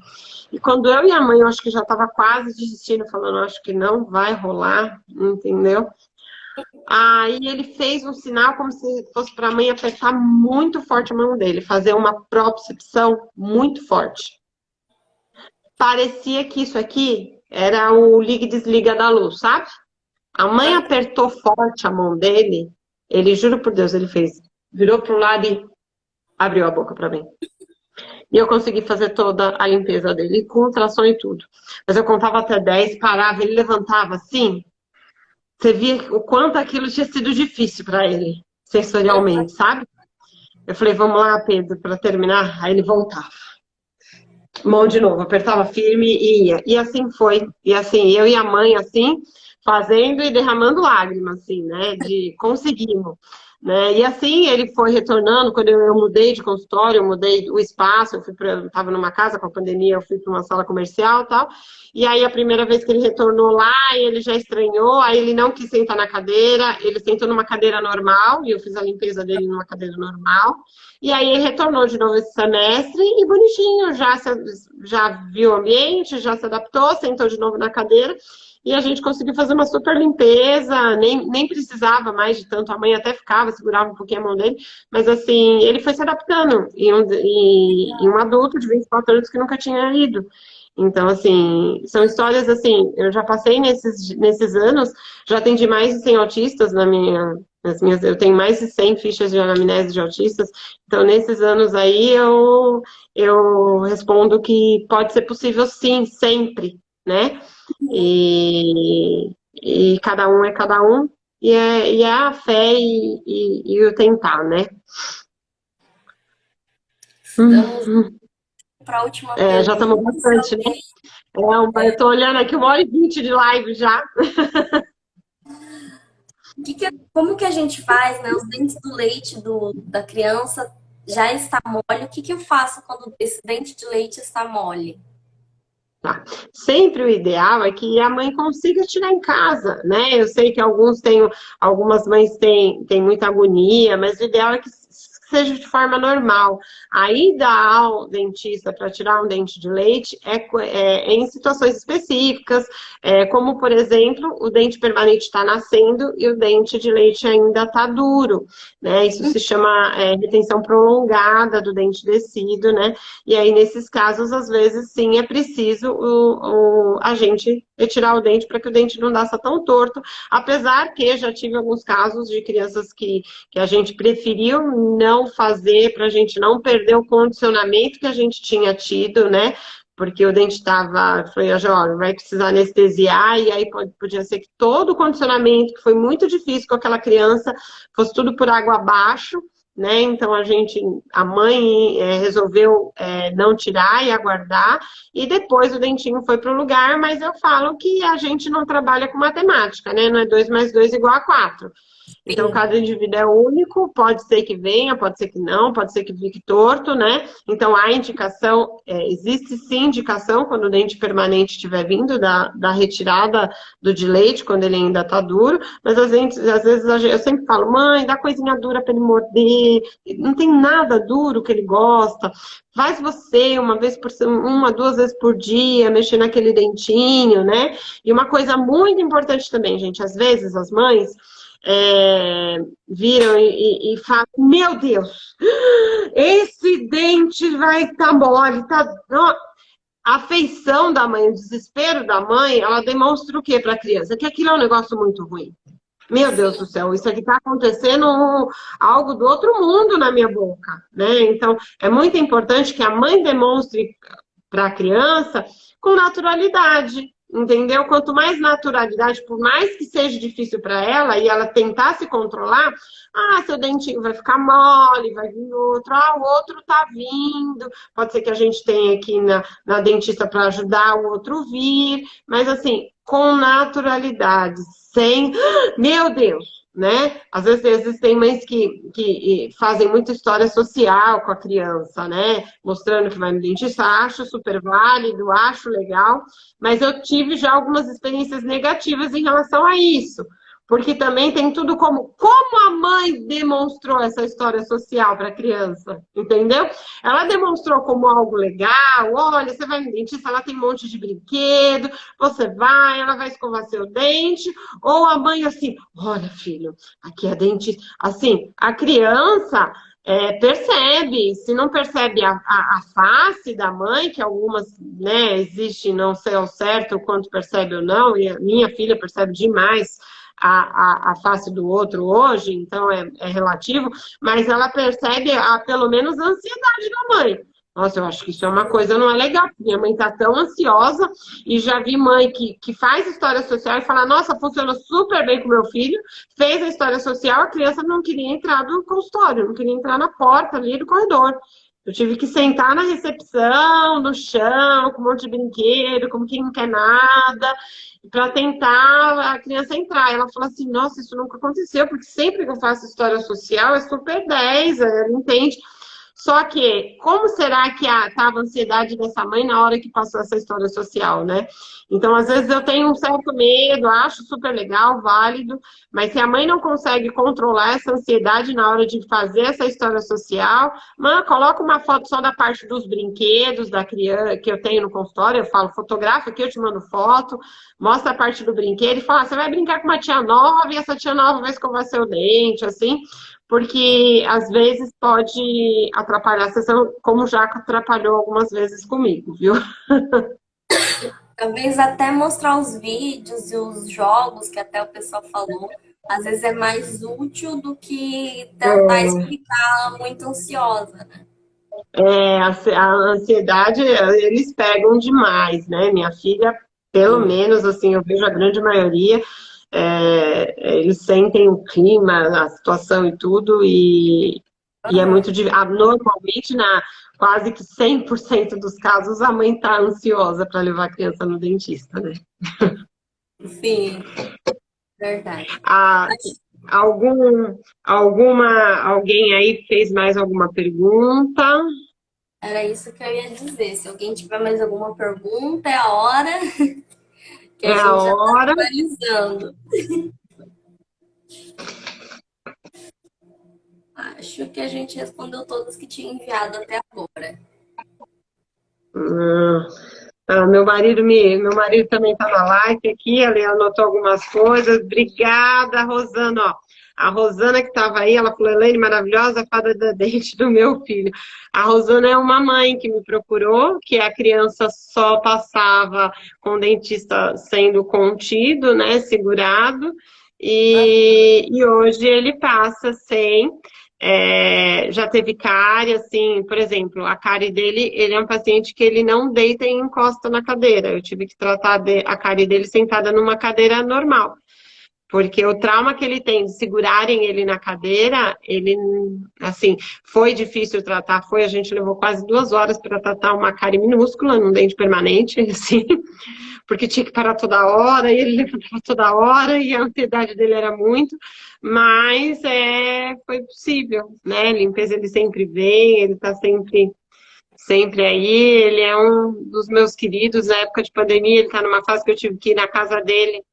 E quando eu e a mãe, eu acho que já estava quase desistindo, falando, acho que não vai rolar, entendeu? Aí ele fez um sinal como se fosse para a mãe apertar muito forte a mão dele, fazer uma propriocepção muito forte. Parecia que isso aqui era o liga e desliga da luz, sabe? A mãe apertou forte a mão dele, ele, juro por Deus, ele fez, virou pro lado e abriu a boca para mim. E eu consegui fazer toda a limpeza dele, com ultrassom e tudo. Mas eu contava até 10, parava, ele levantava assim. Você via o quanto aquilo tinha sido difícil para ele, sensorialmente, sabe? Eu falei, vamos lá, Pedro, para terminar. Aí ele voltava. Mão de novo, apertava firme e ia. E assim foi. E assim, eu e a mãe, assim, fazendo e derramando lágrimas, assim, né? De conseguimos. Né? E assim ele foi retornando. Quando eu mudei de consultório, eu mudei o espaço, eu estava numa casa com a pandemia, eu fui para uma sala comercial e tal. E aí a primeira vez que ele retornou lá, ele já estranhou, aí ele não quis sentar na cadeira, ele sentou numa cadeira normal, e eu fiz a limpeza dele numa cadeira normal. E aí ele retornou de novo esse semestre e bonitinho, já viu o ambiente, já se adaptou, sentou de novo na cadeira. E a gente conseguiu fazer uma super limpeza, nem precisava mais de tanto, a mãe até ficava, segurava um pouquinho a mão dele, mas assim, ele foi se adaptando, e um adulto de 24 anos que nunca tinha ido. Então, assim, são histórias assim, eu já passei nesses anos, já atendi mais de 100 autistas eu tenho mais de 100 fichas de anamnese de autistas, então nesses anos aí eu respondo que pode ser possível sim, sempre, né? E cada um é cada um, e é a fé e o tentar, né? Estamos Hum, para a última já estamos pergunta. bastante, né? Eu tô olhando aqui 1h20 de live já. Como que a gente faz, né? Os dentes do leite da criança já está mole. O que que eu faço quando esse dente de leite está mole? Tá. Sempre o ideal é que a mãe consiga tirar em casa, né? Eu sei que algumas mães têm muita agonia, mas o ideal é que seja de forma normal. A ida ao dentista para tirar um dente de leite é em situações específicas, como, por exemplo, o dente permanente está nascendo e o dente de leite ainda está duro, né? Isso se chama retenção prolongada do dente descido, né? E aí, nesses casos, às vezes, sim, é preciso a gente retirar o dente para que o dente não nasça tão torto, apesar que já tive alguns casos de crianças que a gente preferiu não fazer para a gente não perder o condicionamento que a gente tinha tido, né? Porque o dente estava, foi, olha, vai precisar anestesiar, e aí podia ser que todo o condicionamento, que foi muito difícil com aquela criança, fosse tudo por água abaixo, né? Então a mãe resolveu não tirar e aguardar, e depois o dentinho foi para o lugar, mas eu falo que a gente não trabalha com matemática, né? Não é 2 mais 2 igual a 4. Então, Sim. cada indivíduo é único, pode ser que venha, pode ser que não, pode ser que fique torto, né? Então, há indicação, existe sim indicação quando o dente permanente estiver vindo da retirada do de leite, quando ele ainda está duro, mas às vezes eu sempre falo, mãe, dá coisinha dura para ele morder, não tem nada duro que ele gosta, faz você uma, 2 vezes por dia, mexer naquele dentinho, né? E uma coisa muito importante também, gente, às vezes as mães viram e falam, meu Deus, esse dente vai estar mole, tá... A afeição da mãe, o desespero da mãe, ela demonstra o que para a criança? Que aquilo é um negócio muito ruim. Meu Deus do céu, isso aqui está acontecendo algo do outro mundo na minha boca, né? Então, é muito importante que a mãe demonstre para a criança com naturalidade, entendeu? Quanto mais naturalidade, por mais que seja difícil para ela e ela tentar se controlar, seu dentinho vai ficar mole, vai vir outro, o outro tá vindo, pode ser que a gente tenha aqui na dentista para ajudar o outro vir, mas assim, com naturalidade, sem, meu Deus, né? Às vezes existem mães que fazem muita história social com a criança, né? Mostrando que vai no dentista, acho super válido, acho legal, mas eu tive já algumas experiências negativas em relação a isso. Porque também tem tudo como a mãe demonstrou essa história social para a criança, entendeu? Ela demonstrou como algo legal, olha, você vai no dentista, ela tem um monte de brinquedo, você vai, ela vai escovar seu dente, ou a mãe assim, olha, filho, aqui é dentista. Assim, a criança percebe, se não percebe a face da mãe, que algumas, né, existe, não sei ao certo o quanto percebe ou não, e a minha filha percebe demais a face do outro hoje, então é relativo, mas ela percebe pelo menos a ansiedade da mãe. Nossa, eu acho que isso é uma coisa, não é legal. Minha mãe tá tão ansiosa e já vi mãe que faz história social e fala, nossa, funciona super bem com meu filho, fez a história social, a criança não queria entrar no consultório, não queria entrar na porta ali do corredor. Eu tive que sentar na recepção, no chão, com um monte de brinquedo, como quem não quer nada, para tentar a criança entrar. Ela falou assim, nossa, isso nunca aconteceu, porque sempre que eu faço história social é super 10, ela entende. Só que, como será que estava a ansiedade dessa mãe na hora que passou essa história social, né? Então, às vezes eu tenho um certo medo, acho super legal, válido, mas se a mãe não consegue controlar essa ansiedade na hora de fazer essa história social, mãe, coloca uma foto só da parte dos brinquedos da criança que eu tenho no consultório, eu falo, fotografa aqui, eu te mando foto, mostra a parte do brinquedo e fala, você vai brincar com uma tia nova e essa tia nova vai escovar seu dente, assim, porque às vezes pode atrapalhar a sessão, como já atrapalhou algumas vezes comigo, viu? Talvez até mostrar os vídeos e os jogos que até o pessoal falou. Às vezes é mais útil do que tentar explicar muito ansiosa, né? A ansiedade, eles pegam demais, né? Minha filha, pelo Sim. menos, assim, eu vejo a grande maioria, eles sentem o clima, a situação e tudo, e é muito... Normalmente, quase que 100% dos casos a mãe está ansiosa para levar a criança no dentista, né? Sim, verdade. Ah, alguém aí fez mais alguma pergunta? Era isso que eu ia dizer. Se alguém tiver mais alguma pergunta, é a hora que É a a gente já está hora. finalizando. Acho que a gente respondeu todas que tinha enviado até agora. Hum. Meu marido também está na live aqui, ele anotou algumas coisas. Obrigada, Rosana. Ó, a Rosana que estava aí, ela falou, Elaine, maravilhosa, fada da dente do meu filho. A Rosana é uma mãe que me procurou, que a criança só passava com o dentista sendo contido, né, segurado, e hoje ele passa sem. Já teve cárie, assim, por exemplo, a cárie dele, ele é um paciente que ele não deita e encosta na cadeira. Eu tive que tratar a cárie dele sentada numa cadeira normal. Porque o trauma que ele tem de segurarem ele na cadeira, ele, assim, foi difícil tratar, a gente levou quase 2 horas para tratar uma cárie minúscula, num dente permanente, assim, porque tinha que parar toda hora, e ele levantava toda hora, e a ansiedade dele era muito, mas foi possível, né? Limpeza ele sempre vem, ele está sempre aí, ele é um dos meus queridos, na época de pandemia, ele está numa fase que eu tive que ir na casa dele,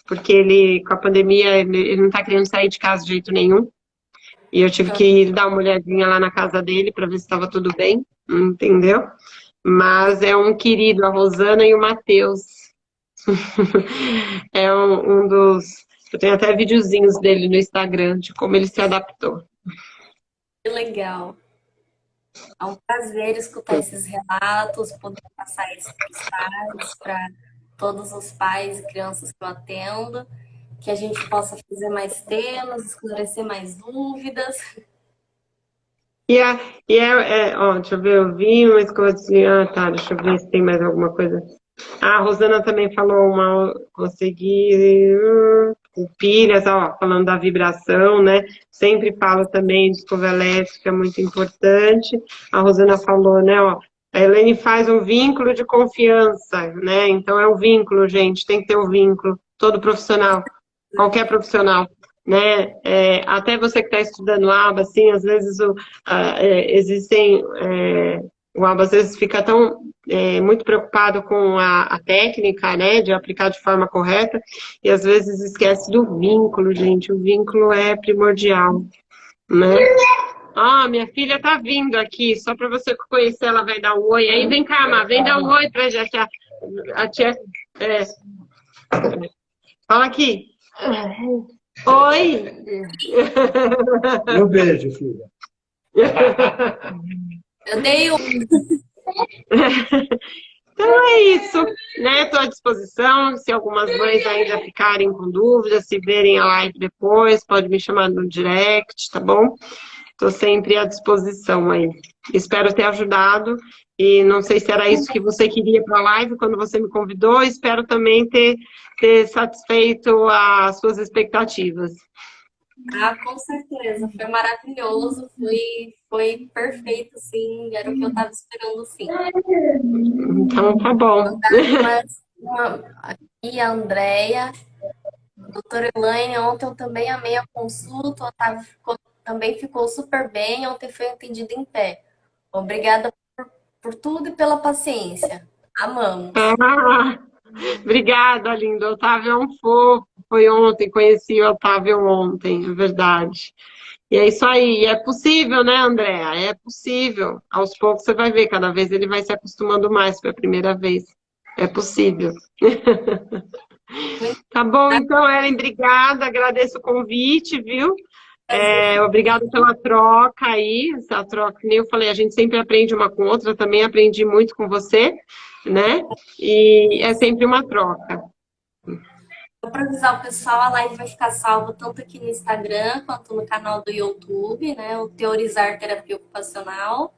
porque ele, com a pandemia, ele não está querendo sair de casa de jeito nenhum, e eu tive que ir dar uma olhadinha lá na casa dele para ver se estava tudo bem, entendeu? Mas é um querido, a Rosana e o Matheus. É um dos. Eu tenho até videozinhos dele no Instagram de como ele se adaptou. Que legal. É um prazer escutar esses relatos, poder passar isso para os pais, para todos os pais e crianças que eu atendo, que a gente possa fazer mais temas, esclarecer mais dúvidas. Ó, deixa eu ver, eu vi uma escova de... Ah, tá, deixa eu ver se tem mais alguma coisa. Ah, a Rosana também falou consegui com pilhas, ó, falando da vibração, né? Sempre falo também de escova elétrica, muito importante. A Rosana falou, né, ó, a Elaine faz um vínculo de confiança, né? Então é um vínculo, gente, tem que ter um vínculo, todo profissional, qualquer profissional. Né? Até você que está estudando aba, assim, às vezes existem o aba às vezes fica tão muito preocupado com a técnica, né, de aplicar de forma correta, e às vezes esquece do vínculo, gente. O vínculo é primordial, né? Ah, minha filha tá vindo aqui, só para você conhecer, ela vai dar um oi. Aí vem cá, Má, vem dar um oi pra gente. A tia, é, fala aqui. Oi! Um beijo, filha. Eu dei um. Então é isso, né? Estou à disposição. Se algumas mães ainda ficarem com dúvidas, se verem a live depois, pode me chamar no direct, tá bom? Estou sempre à disposição aí. Espero ter ajudado. E não sei se era isso que você queria para a live quando você me convidou. Espero também ter satisfeito as suas expectativas. Ah, com certeza, foi maravilhoso, foi perfeito, sim, era o que eu estava esperando, sim. Então tá bom. Aqui, a Andrea, a doutora Elaine, ontem eu também amei a consulta, o Otávio também ficou super bem, ontem foi atendido em pé. Obrigada por tudo e pela paciência. Amamos. Ah, obrigada, lindo. O Otávio é um fofo. Foi ontem, conheci o Otávio ontem, é verdade. E é isso aí. É possível, né, Andréa? É possível. Aos poucos você vai ver, cada vez ele vai se acostumando mais pela primeira vez. É possível. Tá bom, então, Ellen, obrigada. Agradeço o convite, viu? Obrigada pela troca aí. Essa troca, que nem eu falei, a gente sempre aprende uma com outra. Eu também aprendi muito com você, né? E é sempre uma troca. Para avisar o pessoal, a live vai ficar salva tanto aqui no Instagram quanto no canal do YouTube, né? O Teorizar Terapia Ocupacional.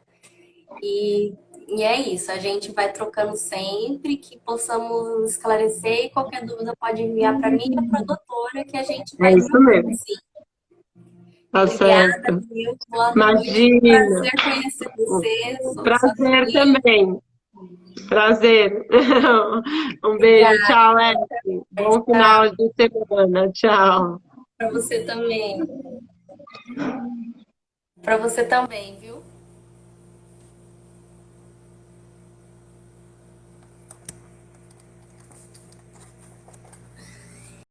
E é isso, a gente vai trocando sempre, que possamos esclarecer e qualquer dúvida pode enviar para mim e para a doutora, que a gente É vai isso trocando, mesmo. sim. Tá Obrigada, certo. viu? Boa noite. Foi um Imagina. prazer conhecer você. Sou sua Prazer filha. também. Prazer. Um beijo. Obrigada. Tchau, Evelyn. Bom final de semana. Tchau. Para você também. Para você também, viu?